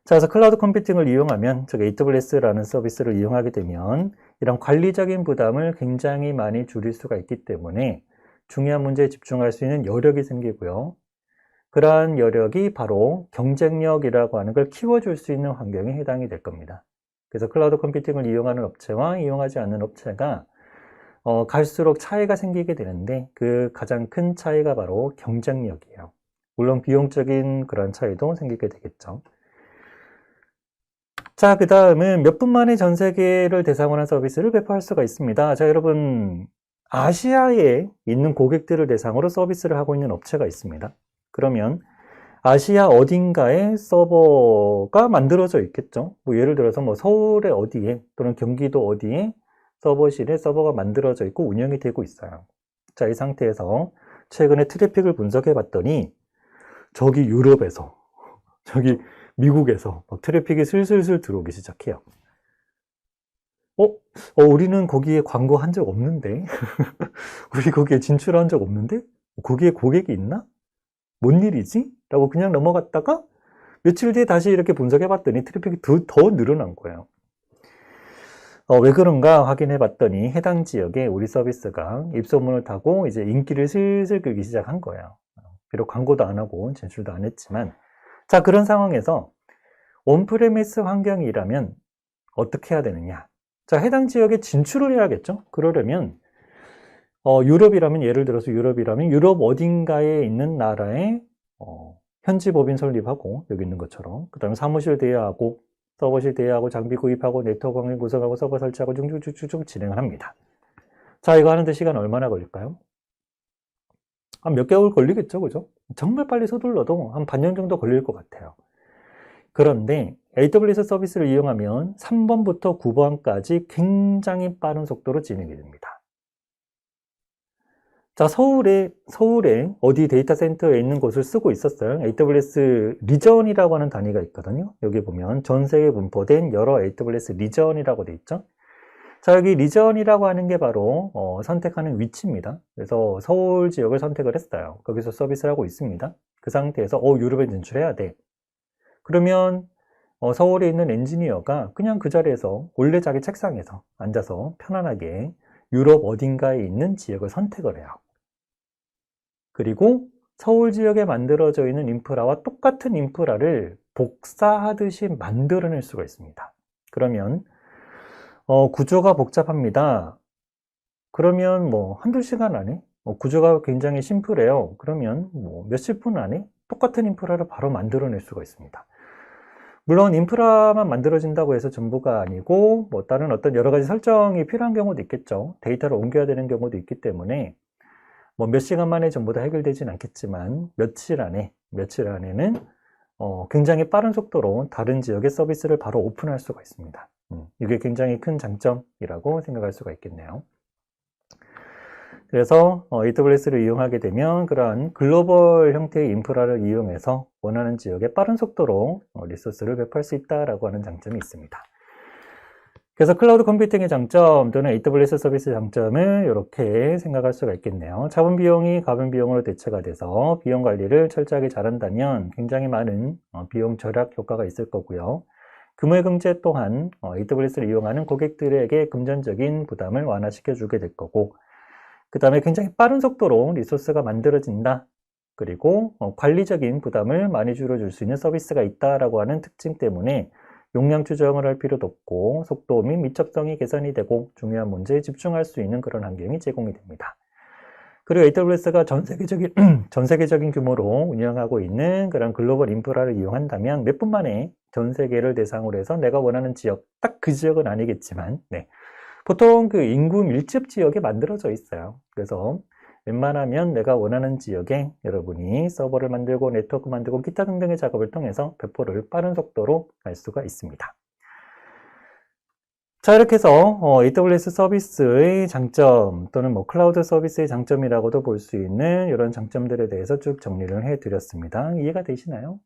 자, 그래서 클라우드 컴퓨팅을 이용하면, 즉 AWS라는 서비스를 이용하게 되면 이런 관리적인 부담을 굉장히 많이 줄일 수가 있기 때문에 중요한 문제에 집중할 수 있는 여력이 생기고요. 그러한 여력이 바로 경쟁력이라고 하는 걸 키워줄 수 있는 환경에 해당이 될 겁니다. 그래서 클라우드 컴퓨팅을 이용하는 업체와 이용하지 않는 업체가 갈수록 차이가 생기게 되는데 그 가장 큰 차이가 바로 경쟁력이에요. 물론 비용적인 그런 차이도 생기게 되겠죠. 자, 그 다음은 몇 분 만에 전 세계를 대상으로 한 서비스를 배포할 수가 있습니다. 자, 여러분, 아시아에 있는 고객들을 대상으로 서비스를 하고 있는 업체가 있습니다. 그러면 아시아 어딘가에 서버가 만들어져 있겠죠. 뭐 예를 들어서 뭐 서울의 어디에 또는 경기도 어디에 서버실에 서버가 만들어져 있고 운영이 되고 있어요. 자, 이 상태에서 최근에 트래픽을 분석해 봤더니 저기 유럽에서 저기 미국에서 막 트래픽이 슬슬슬 들어오기 시작해요. 우리는 거기에 광고 한 적 없는데? 우리 거기에 진출한 적 없는데? 거기에 고객이 있나? 뭔 일이지? 라고 그냥 넘어갔다가 며칠 뒤에 다시 이렇게 분석해 봤더니 트래픽이 더 늘어난 거예요. 왜 그런가 확인해 봤더니 해당 지역에 우리 서비스가 입소문을 타고 이제 인기를 슬슬 끌기 시작한 거예요. 비록 광고도 안 하고 진출도 안 했지만, 자, 그런 상황에서 온프레미스 환경이라면 어떻게 해야 되느냐? 자, 해당 지역에 진출을 해야겠죠? 그러려면 유럽이라면 예를 들어서 유럽이라면 유럽 어딘가에 있는 나라에 현지 법인 설립하고 여기 있는 것처럼 그 다음에 사무실 대여하고 서버실 대여하고 장비 구입하고 네트워크 환경 구성하고 서버 설치하고 쭉쭉쭉쭉 진행을 합니다. 자, 이거 하는데 시간 얼마나 걸릴까요? 한 몇 개월 걸리겠죠, 그죠? 정말 빨리 서둘러도 한 반년 정도 걸릴 것 같아요. 그런데 AWS 서비스를 이용하면 3번부터 9번까지 굉장히 빠른 속도로 진행이 됩니다. 자, 서울에 어디 데이터 센터에 있는 곳을 쓰고 있었어요. AWS 리전이라고 하는 단위가 있거든요. 여기 보면 전 세계에 분포된 여러 AWS 리전이라고 돼 있죠. 자, 여기 리전이라고 하는 게 바로 선택하는 위치입니다. 그래서 서울 지역을 선택을 했어요. 거기서 서비스를 하고 있습니다. 그 상태에서 유럽에 진출해야 돼. 그러면 서울에 있는 엔지니어가 그냥 그 자리에서 원래 자기 책상에서 앉아서 편안하게 유럽 어딘가에 있는 지역을 선택을 해요. 그리고 서울 지역에 만들어져 있는 인프라와 똑같은 인프라를 복사하듯이 만들어낼 수가 있습니다. 그러면 구조가 복잡합니다. 그러면 뭐 한두 시간 안에 구조가 굉장히 심플해요. 그러면 뭐 몇십 분 안에 똑같은 인프라를 바로 만들어낼 수가 있습니다. 물론 인프라만 만들어진다고 해서 전부가 아니고 뭐 다른 어떤 여러 가지 설정이 필요한 경우도 있겠죠. 데이터를 옮겨야 되는 경우도 있기 때문에 뭐 몇 시간 만에 전부 다 해결되진 않겠지만 며칠 안에는 굉장히 빠른 속도로 다른 지역의 서비스를 바로 오픈할 수가 있습니다. 이게 굉장히 큰 장점이라고 생각할 수가 있겠네요. 그래서 AWS를 이용하게 되면 그러한 글로벌 형태의 인프라를 이용해서 원하는 지역에 빠른 속도로 리소스를 배포할 수 있다라고 하는 장점이 있습니다. 그래서 클라우드 컴퓨팅의 장점 또는 AWS 서비스의 장점을 이렇게 생각할 수가 있겠네요. 잡은 비용이 가은 비용으로 대체가 돼서 비용 관리를 철저하게 잘한다면 굉장히 많은 비용 절약 효과가 있을 거고요. 금액응제 또한 AWS를 이용하는 고객들에게 금전적인 부담을 완화시켜 주게 될 거고, 그 다음에 굉장히 빠른 속도로 리소스가 만들어진다. 그리고 관리적인 부담을 많이 줄여줄 수 있는 서비스가 있다라고 하는 특징 때문에 용량 추정을 할 필요도 없고 속도 및 밀접성이 개선이 되고 중요한 문제에 집중할 수 있는 그런 환경이 제공이 됩니다. 그리고 AWS가 전 세계적인 규모로 운영하고 있는 그런 글로벌 인프라를 이용한다면 몇 분 만에 전 세계를 대상으로 해서 내가 원하는 지역, 딱 그 지역은 아니겠지만, 보통 그 인구 밀집 지역에 만들어져 있어요. 그래서 웬만하면 내가 원하는 지역에 여러분이 서버를 만들고 네트워크 만들고 기타 등등의 작업을 통해서 배포를 빠른 속도로 할 수가 있습니다. 자, 이렇게 해서 AWS 서비스의 장점 또는 뭐 클라우드 서비스의 장점이라고도 볼 수 있는 이런 장점들에 대해서 쭉 정리를 해드렸습니다. 이해가 되시나요?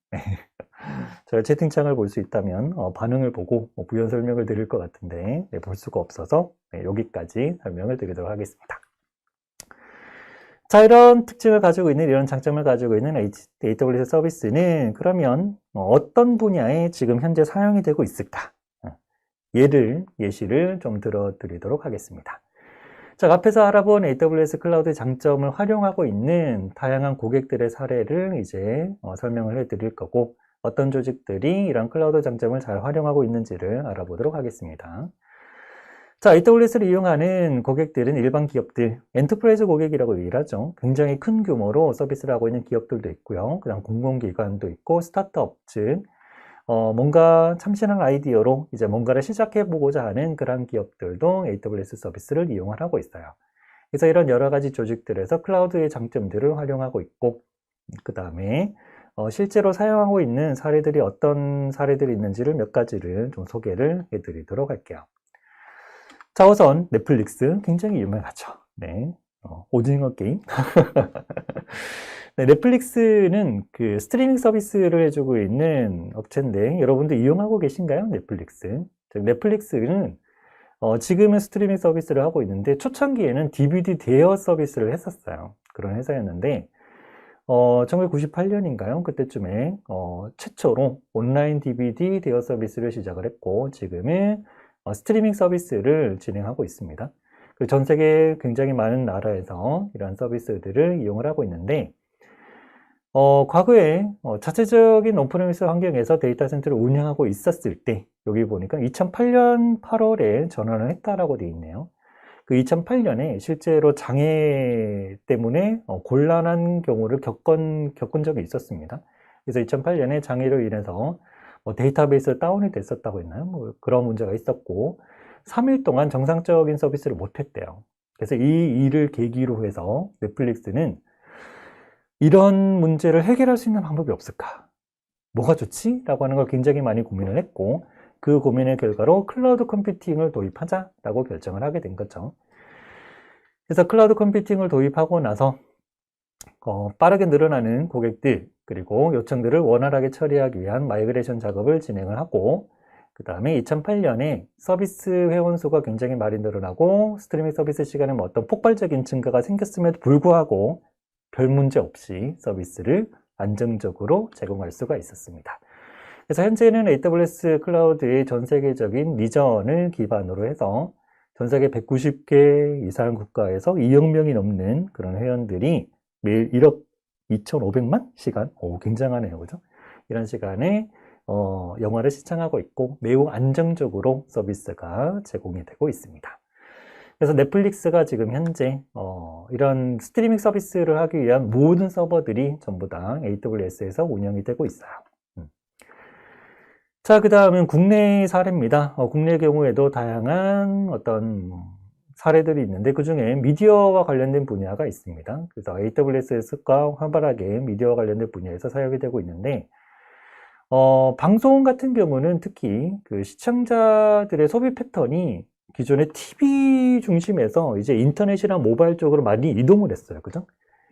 제가 채팅창을 볼 수 있다면 반응을 보고 부연 설명을 드릴 것 같은데 볼 수가 없어서 여기까지 설명을 드리도록 하겠습니다. 자, 이런 특징을 가지고 있는, 이런 장점을 가지고 있는 AWS 서비스는 그러면 어떤 분야에 지금 현재 사용이 되고 있을까? 예시를 좀 들어드리도록 하겠습니다. 자, 앞에서 알아본 AWS 클라우드의 장점을 활용하고 있는 다양한 고객들의 사례를 이제 설명을 해드릴 거고, 어떤 조직들이 이런 클라우드 장점을 잘 활용하고 있는지를 알아보도록 하겠습니다. 자, AWS를 이용하는 고객들은 일반 기업들, 엔터프라이즈 고객이라고 얘기를 하죠. 굉장히 큰 규모로 서비스를 하고 있는 기업들도 있고요. 그다음 공공기관도 있고, 스타트업, 즉 뭔가 참신한 아이디어로 이제 뭔가를 시작해보고자 하는 그런 기업들도 AWS 서비스를 이용을 하고 있어요. 그래서 이런 여러 가지 조직들에서 클라우드의 장점들을 활용하고 있고, 그 다음에 실제로 사용하고 있는 사례들이 어떤 사례들이 있는지를 몇 가지를 좀 소개를 해드리도록 할게요. 자, 우선 넷플릭스 굉장히 유명하죠. 오징어 게임. 넷플릭스는 그 스트리밍 서비스를 해주고 있는 업체인데 여러분도 이용하고 계신가요? 넷플릭스. 넷플릭스는 지금은 스트리밍 서비스를 하고 있는데 초창기에는 DVD 대여 서비스를 했었어요. 그런 회사였는데 1998년인가요? 그때쯤에 최초로 온라인 DVD 대여 서비스를 시작을 했고 지금은 스트리밍 서비스를 진행하고 있습니다. 전 세계 굉장히 많은 나라에서 이러한 서비스들을 이용을 하고 있는데 과거에 자체적인 온프레미스 환경에서 데이터 센터를 운영하고 있었을 때 여기 보니까 2008년 8월에 전환을 했다라고 되어 있네요. 그 2008년에 실제로 장애 때문에 곤란한 경우를 겪은 적이 있었습니다. 그래서 2008년에 장애로 인해서 데이터베이스 다운이 됐었다고 했나요? 그런 문제가 있었고 3일 동안 정상적인 서비스를 못했대요. 그래서 이 일을 계기로 해서 넷플릭스는 이런 문제를 해결할 수 있는 방법이 없을까? 뭐가 좋지? 라고 하는 걸 굉장히 많이 고민을 했고 그 고민의 결과로 클라우드 컴퓨팅을 도입하자라고 결정을 하게 된 거죠. 그래서 클라우드 컴퓨팅을 도입하고 나서 빠르게 늘어나는 고객들 그리고 요청들을 원활하게 처리하기 위한 마이그레이션 작업을 진행을 하고, 그 다음에 2008년에 서비스 회원 수가 굉장히 많이 늘어나고 스트리밍 서비스 시간에 뭐 어떤 폭발적인 증가가 생겼음에도 불구하고 별 문제 없이 서비스를 안정적으로 제공할 수가 있었습니다. 그래서 현재는 AWS 클라우드의 전 세계적인 리전을 기반으로 해서 전 세계 190개 이상 국가에서 2억 명이 넘는 그런 회원들이 매일 1억 2,500만 시간? 굉장하네요. 그죠? 이런 시간에 영화를 시청하고 있고 매우 안정적으로 서비스가 제공이 되고 있습니다. 그래서 넷플릭스가 지금 현재 이런 스트리밍 서비스를 하기 위한 모든 서버들이 전부 다 AWS에서 운영이 되고 있어요. 자, 그 다음은 국내 사례입니다. 국내 경우에도 다양한 어떤 사례들이 있는데 그 중에 미디어와 관련된 분야가 있습니다. 그래서 AWS가 활발하게 미디어와 관련된 분야에서 사용이 되고 있는데, 방송 같은 경우는 특히 그 시청자들의 소비 패턴이 기존의 TV 중심에서 이제 인터넷이나 모바일 쪽으로 많이 이동을 했어요. 그죠?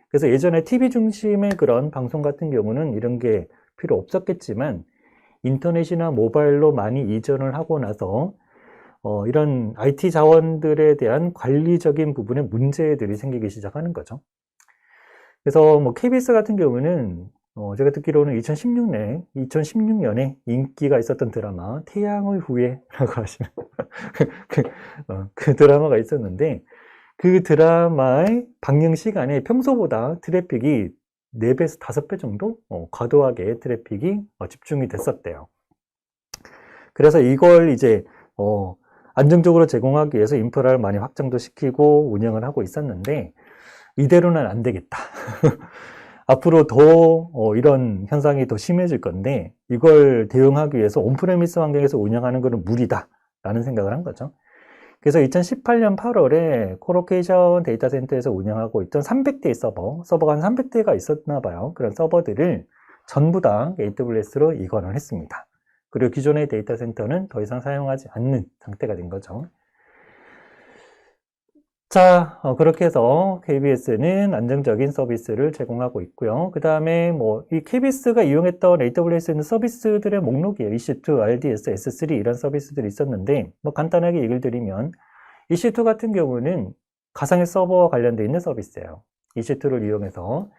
그래서 예전에 TV 중심의 그런 방송 같은 경우는 이런 게 필요 없었겠지만 인터넷이나 모바일로 많이 이전을 하고 나서 이런 IT 자원들에 대한 관리적인 부분에 문제들이 생기기 시작하는 거죠. 그래서 뭐 KBS 같은 경우는 제가 듣기로는 2016년에 인기가 있었던 드라마 태양의 후예라고 하시는 그 드라마가 있었는데, 그 드라마의 방영 시간에 평소보다 트래픽이 4배에서 5배 정도 과도하게 트래픽이 집중이 됐었대요. 그래서 이걸 이제 안정적으로 제공하기 위해서 인프라를 많이 확장도 시키고 운영을 하고 있었는데, 이대로는 안 되겠다. 앞으로 더 이런 현상이 더 심해질 건데 이걸 대응하기 위해서 온프레미스 환경에서 운영하는 것은 무리다 라는 생각을 한 거죠. 그래서 2018년 8월에 코로케이션 데이터 센터에서 운영하고 있던 300대의 서버가 한 300대가 있었나 봐요. 그런 서버들을 전부 다 AWS로 이관을 했습니다. 그리고 기존의 데이터 센터는 더 이상 사용하지 않는 상태가 된 거죠. 자, 그렇게 해서 KBS는 안정적인 서비스를 제공하고 있고요. 그 다음에 이 KBS가 이용했던 AWS는 서비스들의 목록이에요. EC2, RDS, S3 이런 서비스들이 있었는데, 간단하게 얘기를 드리면, EC2 같은 경우는 가상의 서버와 관련되어 있는 서비스예요. EC2를 이용해서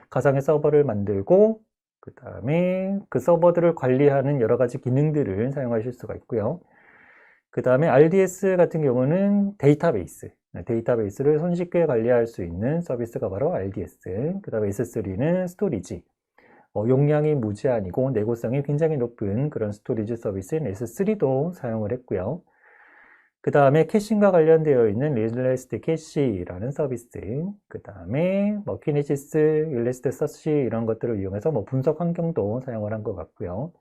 가상의 서버를 만들고, 그 다음에 그 서버들을 관리하는 여러 가지 기능들을 사용하실 수가 있고요. 그 다음에 RDS 같은 경우는 데이터베이스를 손쉽게 관리할 수 있는 서비스가 바로 RDS. 그 다음에 S3는 스토리지. 용량이 무제한이고 내구성이 굉장히 높은 그런 스토리지 서비스인 S3도 사용을 했고요. 그 다음에 캐싱과 관련되어 있는 릴레스트 캐시라는 서비스. 그 다음에 키네시스, 일레스트 서치 이런 것들을 이용해서 분석 환경도 사용을 한 것 같고요.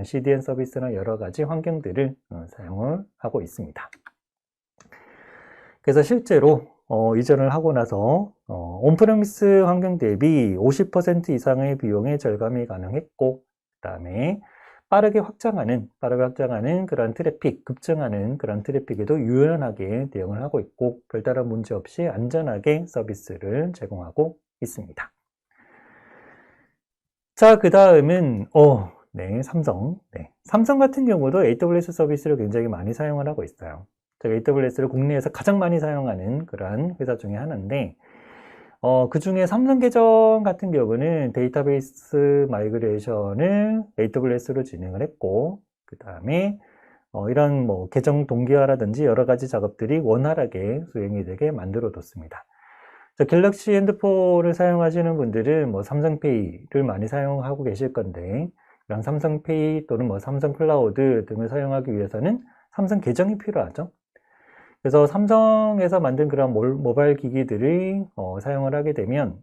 CDN 서비스나 여러 가지 환경들을 사용을 하고 있습니다. 그래서 실제로 이전을 하고 나서 온프레미스 환경 대비 50% 이상의 비용의 절감이 가능했고, 그 다음에 빠르게 확장하는 그런 트래픽, 급증하는 그런 트래픽에도 유연하게 대응을 하고 있고 별다른 문제 없이 안전하게 서비스를 제공하고 있습니다. 자, 그 다음은 삼성. 삼성 같은 경우도 AWS 서비스를 굉장히 많이 사용을 하고 있어요. 제가 AWS를 국내에서 가장 많이 사용하는 그런 회사 중에 하나인데, 그 중에 삼성 계정 같은 경우는 데이터베이스 마이그레이션을 AWS로 진행을 했고, 그 다음에 이런 계정 동기화라든지 여러 가지 작업들이 원활하게 수행이 되게 만들어 뒀습니다. 갤럭시 핸드폰을 사용하시는 분들은 삼성페이를 많이 사용하고 계실 건데, 이런 삼성페이 또는 삼성 클라우드 등을 사용하기 위해서는 삼성 계정이 필요하죠. 그래서 삼성에서 만든 그런 모바일 기기들이 사용을 하게 되면,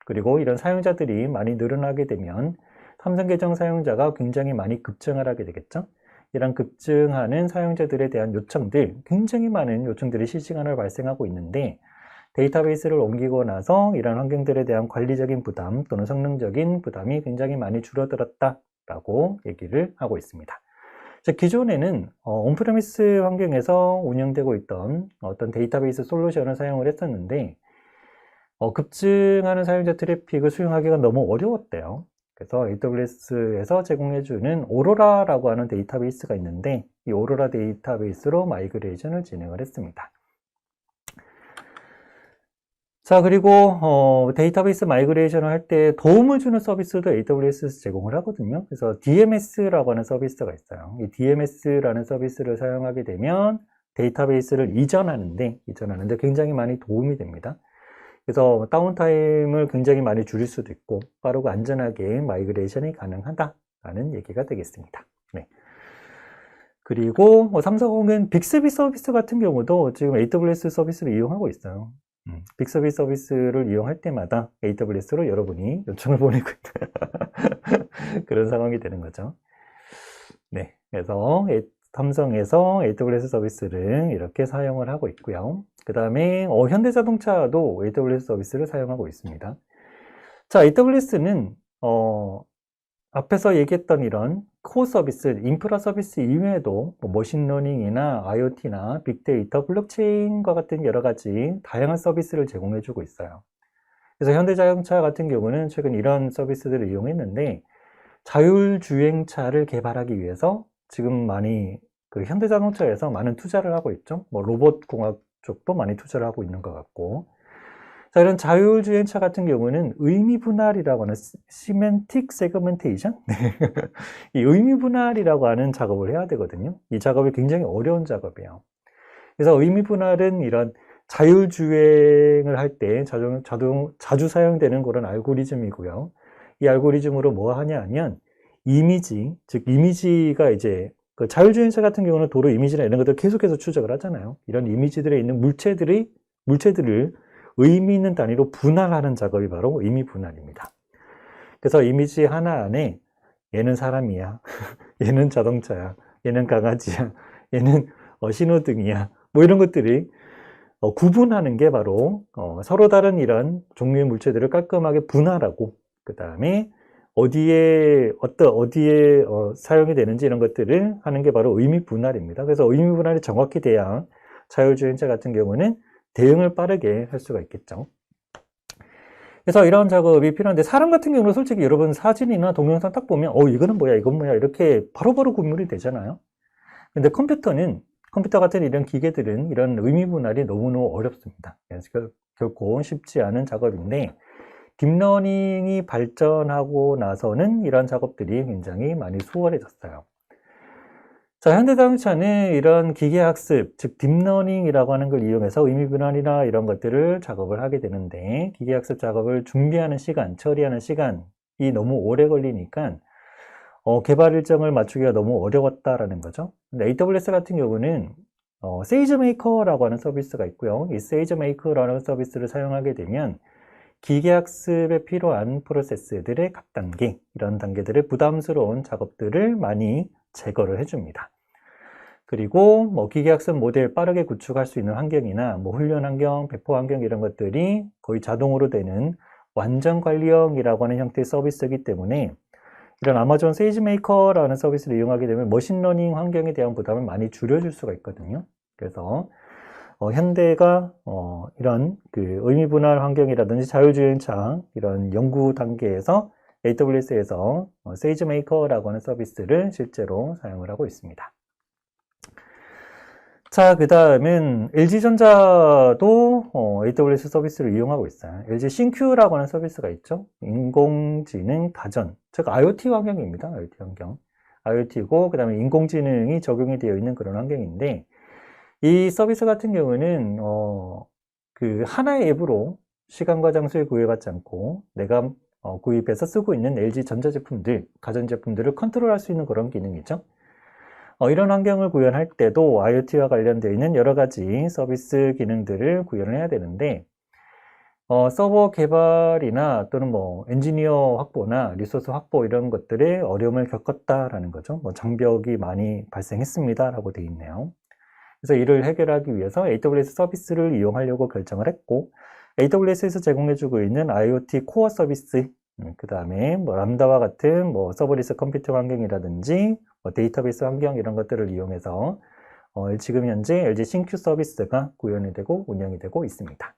그리고 이런 사용자들이 많이 늘어나게 되면 삼성 계정 사용자가 굉장히 많이 급증을 하게 되겠죠. 이런 급증하는 사용자들에 대한 굉장히 많은 요청들이 실시간으로 발생하고 있는데, 데이터베이스를 옮기고 나서 이런 환경들에 대한 관리적인 부담 또는 성능적인 부담이 굉장히 많이 줄어들었다라고 얘기를 하고 있습니다. 기존에는 온프레미스 환경에서 운영되고 있던 어떤 데이터베이스 솔루션을 사용을 했었는데 급증하는 사용자 트래픽을 수용하기가 너무 어려웠대요. 그래서 AWS에서 제공해주는 오로라라고 하는 데이터베이스가 있는데 이 오로라 데이터베이스로 마이그레이션을 진행을 했습니다. 자, 그리고 데이터베이스 마이그레이션을 할 때 도움을 주는 서비스도 AWS에서 제공을 하거든요. 그래서 DMS라고 하는 서비스가 있어요. 이 DMS라는 서비스를 사용하게 되면 데이터베이스를 이전하는데 굉장히 많이 도움이 됩니다. 그래서 다운타임을 굉장히 많이 줄일 수도 있고 빠르고 안전하게 마이그레이션이 가능하다라는 얘기가 되겠습니다. 네. 그리고 삼성은 빅스비 서비스 같은 경우도 지금 AWS 서비스를 이용하고 있어요. 빅스비 서비스를 이용할 때마다 AWS로 여러분이 요청을 보내고 있는 그런 상황이 되는 거죠. 네, 그래서 삼성에서 AWS 서비스를 이렇게 사용을 하고 있고요. 그 다음에 현대자동차도 AWS 서비스를 사용하고 있습니다. 자, AWS는 앞에서 얘기했던 이런 코어 서비스, 인프라 서비스 이외에도 머신러닝이나 IoT나 빅데이터, 블록체인과 같은 여러 가지 다양한 서비스를 제공해주고 있어요. 그래서 현대자동차 같은 경우는 최근 이런 서비스들을 이용했는데 자율주행차를 개발하기 위해서 지금 많이 현대자동차에서 많은 투자를 하고 있죠. 로봇공학 쪽도 많이 투자를 하고 있는 것 같고. 자, 이런 자율주행차 같은 경우는 의미분할이라고 하는 시멘틱 세그멘테이션? 네. 이 의미분할이라고 하는 작업을 해야 되거든요. 이 작업이 굉장히 어려운 작업이에요. 그래서 의미분할은 이런 자율주행을 할 때 자주 사용되는 그런 알고리즘이고요. 이 알고리즘으로 뭐 하냐 하면 이미지, 즉 이미지가 이제 그 자율주행차 같은 경우는 도로 이미지나 이런 것들을 계속해서 추적을 하잖아요. 이런 이미지들에 있는 물체들을 의미 있는 단위로 분할하는 작업이 바로 의미 분할입니다. 그래서 이미지 하나 안에 얘는 사람이야, 얘는 자동차야, 얘는 강아지야, 얘는 신호등이야, 뭐 이런 것들이 구분하는 게 바로 서로 다른 이런 종류의 물체들을 깔끔하게 분할하고 그 다음에 어디에 사용이 되는지 이런 것들을 하는 게 바로 의미 분할입니다. 그래서 의미 분할이 정확히 돼야 자율주행차 같은 경우는 대응을 빠르게 할 수가 있겠죠. 그래서 이런 작업이 필요한데 사람 같은 경우는 솔직히 여러분 사진이나 동영상 딱 보면 이거는 뭐야 이건 뭐야 이렇게 바로바로 구분이 되잖아요. 근데 컴퓨터 같은 이런 기계들은 이런 의미 분할이 너무너무 어렵습니다. 그래서 결코 쉽지 않은 작업인데 딥러닝이 발전하고 나서는 이런 작업들이 굉장히 많이 수월해졌어요. 자, 현대자동차는 이런 기계학습, 즉 딥러닝이라고 하는 걸 이용해서 의미분할이나 이런 것들을 작업을 하게 되는데 기계학습 작업을 준비하는 시간, 처리하는 시간이 너무 오래 걸리니까 개발 일정을 맞추기가 너무 어려웠다라는 거죠. 근데 AWS 같은 경우는 세이지메이커라고 하는 서비스가 있고요. 이 세이지메이커라는 서비스를 사용하게 되면 기계학습에 필요한 프로세스들의 각 단계, 이런 단계들의 부담스러운 작업들을 많이 제거를 해줍니다. 그리고 기계학습 모델 빠르게 구축할 수 있는 환경이나 훈련 환경, 배포 환경 이런 것들이 거의 자동으로 되는 완전 관리형이라고 하는 형태의 서비스이기 때문에 이런 아마존 세이지메이커라는 서비스를 이용하게 되면 머신러닝 환경에 대한 부담을 많이 줄여줄 수가 있거든요. 그래서 현대가 이런 의미분할 환경이라든지 자율주행차 이런 연구 단계에서 AWS에서 세이지메이커라고 하는 서비스를 실제로 사용을 하고 있습니다. 자, 그 다음은 LG전자도 AWS 서비스를 이용하고 있어요. LG 신큐라고 하는 서비스가 있죠. 인공지능 다전, 즉 IoT 환경입니다. IoT 환경. IoT고 그 다음에 인공지능이 적용이 되어 있는 그런 환경인데 이 서비스 같은 경우는 하나의 앱으로 시간과 장소에 구애받지 않고 내가 구입해서 쓰고 있는 LG 전자제품들, 가전제품들을 컨트롤할 수 있는 그런 기능이죠. 이런 환경을 구현할 때도 IoT와 관련되어 있는 여러 가지 서비스 기능들을 구현을 해야 되는데 서버 개발이나 또는 엔지니어 확보나 리소스 확보 이런 것들에 어려움을 겪었다라는 거죠. 장벽이 많이 발생했습니다 라고 되어 있네요. 그래서 이를 해결하기 위해서 AWS 서비스를 이용하려고 결정을 했고 AWS에서 제공해주고 있는 IoT 코어 서비스 그 다음에 뭐 람다와 같은 뭐 서버리스 컴퓨팅 환경이라든지 뭐 데이터베이스 환경 이런 것들을 이용해서 지금 현재 LG 신큐 서비스가 구현이 되고 운영이 되고 있습니다.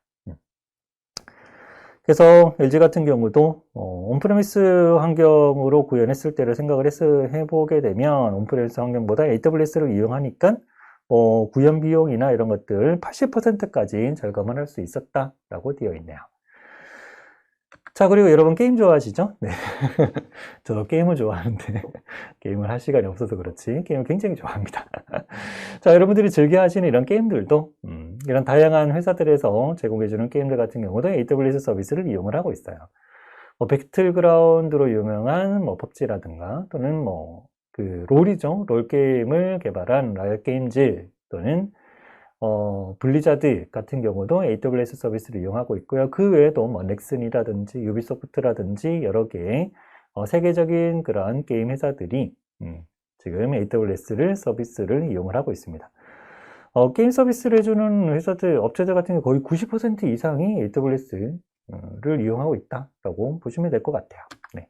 그래서 LG 같은 경우도 온프레미스 환경으로 구현했을 때를 생각을 해보게 되면 온프레미스 환경보다 AWS를 이용하니까 구현 비용이나 이런 것들 80%까지 절감을 할 수 있었다라고 되어 있네요. 자, 그리고 여러분 게임 좋아하시죠? 네. 저도 게임을 좋아하는데 게임을 할 시간이 없어서 그렇지 게임을 굉장히 좋아합니다. 자, 여러분들이 즐겨 하시는 이런 게임들도 이런 다양한 회사들에서 제공해주는 게임들 같은 경우도 AWS 서비스를 이용을 하고 있어요. 배틀그라운드로 유명한 PUBG라든가 또는 롤이죠. 롤 게임을 개발한 라이엇 게임즈 또는 블리자드 같은 경우도 AWS 서비스를 이용하고 있고요. 그 외에도 넥슨이라든지 유비소프트라든지 여러 개의 세계적인 그런 게임 회사들이 지금 AWS 서비스를 이용을 하고 있습니다. 게임 서비스를 해주는 회사들, 업체들 같은 경우 거의 90% 이상이 AWS를 이용하고 있다라고 보시면 될 것 같아요. 네.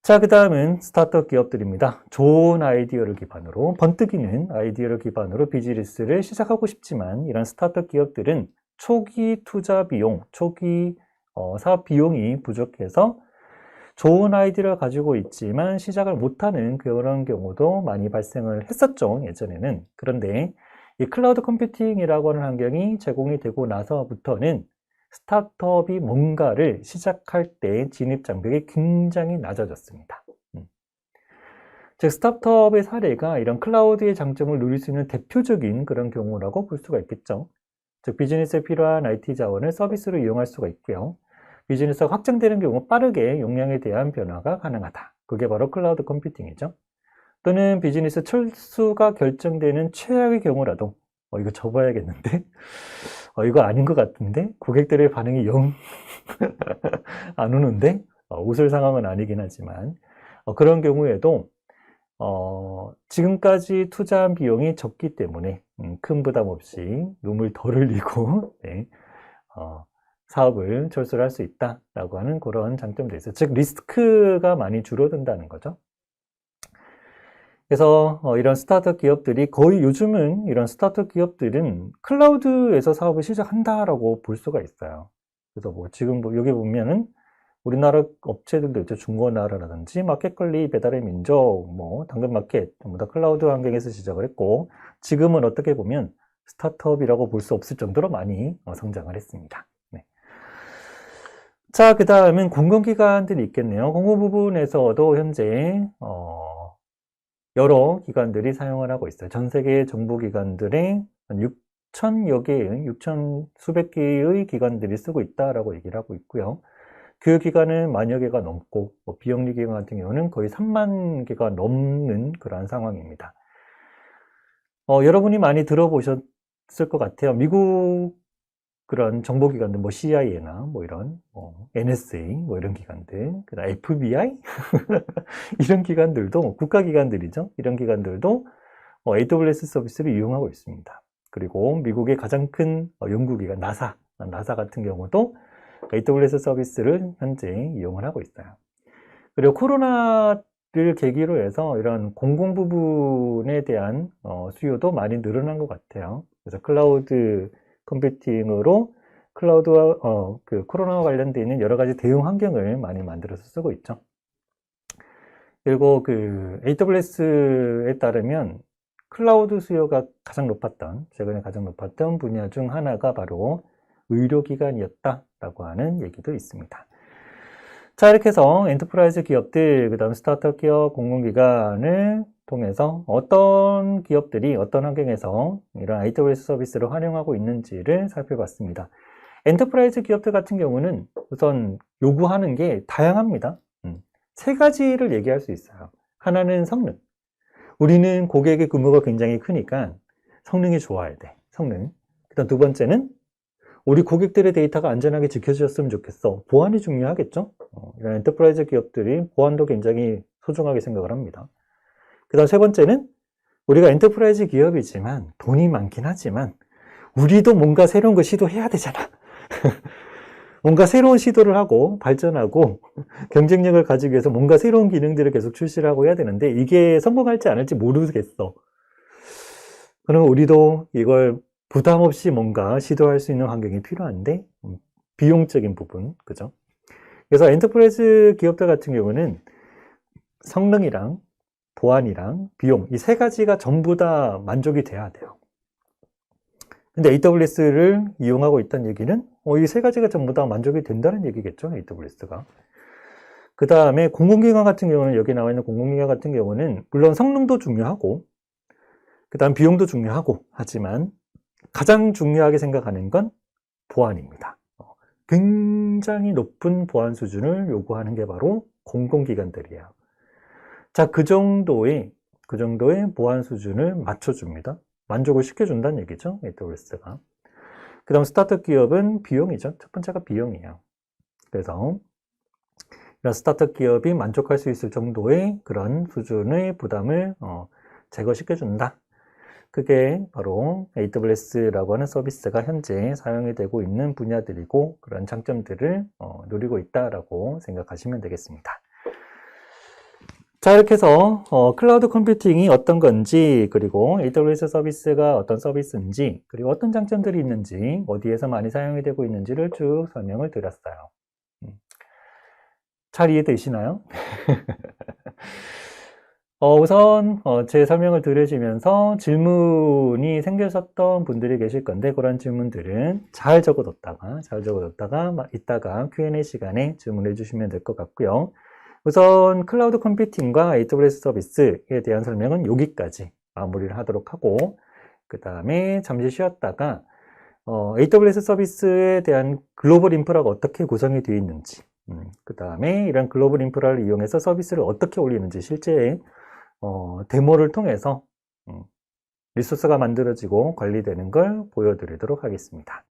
자, 그 다음은 스타트업 기업들입니다. 좋은 아이디어를 기반으로, 번뜩이는 아이디어를 기반으로 비즈니스를 시작하고 싶지만 이런 스타트업 기업들은 초기 투자 비용, 초기 사업 비용이 부족해서 좋은 아이디어를 가지고 있지만 시작을 못하는 그런 경우도 많이 발생을 했었죠, 예전에는. 그런데 이 클라우드 컴퓨팅이라고 하는 환경이 제공이 되고 나서부터는 스타트업이 뭔가를 시작할 때 진입 장벽이 굉장히 낮아졌습니다. 즉 스타트업의 사례가 이런 클라우드의 장점을 누릴 수 있는 대표적인 그런 경우라고 볼 수가 있겠죠. 즉 비즈니스에 필요한 IT 자원을 서비스로 이용할 수가 있고요. 비즈니스가 확장되는 경우 빠르게 용량에 대한 변화가 가능하다. 그게 바로 클라우드 컴퓨팅이죠. 또는 비즈니스 철수가 결정되는 최악의 경우라도 이거 접어야겠는데? 이거 아닌 것 같은데? 고객들의 반응이 영 안 오는데? 웃을 상황은 아니긴 하지만 그런 경우에도 지금까지 투자한 비용이 적기 때문에 큰 부담 없이 눈물 덜 흘리고 네, 사업을 철수를 할 수 있다라고 하는 그런 장점도 있어요. 즉 리스크가 많이 줄어든다는 거죠. 그래서 이런 스타트업 기업들이 거의 요즘은 이런 스타트업 기업들은 클라우드에서 사업을 시작한다라고 볼 수가 있어요. 그래서 지금 여기 보면은 우리나라 업체들도 있죠. 중고나라라든지 마켓컬리, 배달의 민족, 당근마켓 전부 다 클라우드 환경에서 시작을 했고 지금은 어떻게 보면 스타트업이라고 볼 수 없을 정도로 많이 성장을 했습니다. 네. 자, 그 다음은 공공기관들이 있겠네요. 공공 부분에서도 현재 여러 기관들이 사용을 하고 있어요. 전 세계 정부기관들의 6천여 개의, 6천 수백 개의 기관들이 쓰고 있다라고 얘기를 하고 있고요. 그 기관은 만여 개가 넘고 비영리 기관 같은 경우는 거의 3만 개가 넘는 그러한 상황입니다. 여러분이 많이 들어보셨을 것 같아요. 미국 그런 정보기관들, CIA나 이런, NSA, 이런 기관들, 그다음 FBI? 이런 기관들도, 국가기관들이죠. 이런 기관들도 AWS 서비스를 이용하고 있습니다. 그리고 미국의 가장 큰 연구기관, 나사 같은 경우도 AWS 서비스를 현재 이용을 하고 있어요. 그리고 코로나를 계기로 해서 이런 공공 부분에 대한 수요도 많이 늘어난 것 같아요. 그래서 클라우드 컴퓨팅으로 클라우드와 코로나와 관련되어 있는 여러 가지 대응 환경을 많이 만들어서 쓰고 있죠. 그리고 AWS에 따르면 클라우드 수요가 최근에 가장 높았던 분야 중 하나가 바로 의료기관이었다라고 하는 얘기도 있습니다. 자, 이렇게 해서 엔터프라이즈 기업들, 그 다음 스타트업 기업, 공공기관을 통해서 어떤 기업들이 어떤 환경에서 이런 AWS 서비스를 활용하고 있는지를 살펴봤습니다. 엔터프라이즈 기업들 같은 경우는 우선 요구하는 게 다양합니다. 세 가지를 얘기할 수 있어요. 하나는 성능. 우리는 고객의 규모가 굉장히 크니까 성능이 좋아야 돼. 성능. 그다음 두 번째는 우리 고객들의 데이터가 안전하게 지켜졌으면 좋겠어. 보안이 중요하겠죠? 이런 엔터프라이즈 기업들이 보안도 굉장히 소중하게 생각을 합니다. 그 다음 세 번째는 우리가 엔터프라이즈 기업이지만 돈이 많긴 하지만 우리도 뭔가 새로운 걸 시도해야 되잖아. 뭔가 새로운 시도를 하고 발전하고 경쟁력을 가지기 위해서 뭔가 새로운 기능들을 계속 출시를 하고 해야 되는데 이게 성공할지 안 할지 모르겠어. 그러면 우리도 이걸 부담 없이 뭔가 시도할 수 있는 환경이 필요한데 비용적인 부분, 그죠? 그래서 엔터프라이즈 기업들 같은 경우는 성능이랑 보안이랑 비용 이 세 가지가 전부 다 만족이 돼야 돼요. 근데 AWS를 이용하고 있다는 얘기는 이 세 가지가 전부 다 만족이 된다는 얘기겠죠, AWS가. 그 다음에 공공기관 같은 경우는 여기 나와 있는 공공기관 같은 경우는 물론 성능도 중요하고 그 다음 비용도 중요하고 하지만 가장 중요하게 생각하는 건 보안입니다. 굉장히 높은 보안 수준을 요구하는 게 바로 공공기관들이에요. 자, 그 정도의 보안 수준을 맞춰줍니다. 만족을 시켜준다는 얘기죠, AWS가. 그 다음 스타트업 기업은 비용이죠. 첫 번째가 비용이에요. 그래서 이런 스타트업 기업이 만족할 수 있을 정도의 그런 수준의 부담을 제거시켜준다. 그게 바로 AWS라고 하는 서비스가 현재 사용이 되고 있는 분야들이고 그런 장점들을 누리고 있다라고 생각하시면 되겠습니다. 자, 이렇게 해서 클라우드 컴퓨팅이 어떤 건지, 그리고 AWS 서비스가 어떤 서비스인지, 그리고 어떤 장점들이 있는지, 어디에서 많이 사용이 되고 있는지를 쭉 설명을 드렸어요. 잘 이해되시나요? 우선 제 설명을 들으시면서 질문이 생기셨던 분들이 계실 건데 그런 질문들은 잘 적어뒀다가 이따가 Q&A 시간에 질문해 주시면 될 것 같고요. 우선 클라우드 컴퓨팅과 AWS 서비스에 대한 설명은 여기까지 마무리를 하도록 하고 그 다음에 잠시 쉬었다가 AWS 서비스에 대한 글로벌 인프라가 어떻게 구성이 되어 있는지 그 다음에 이런 글로벌 인프라를 이용해서 서비스를 어떻게 올리는지 실제 데모를 통해서 리소스가 만들어지고 관리되는 걸 보여드리도록 하겠습니다.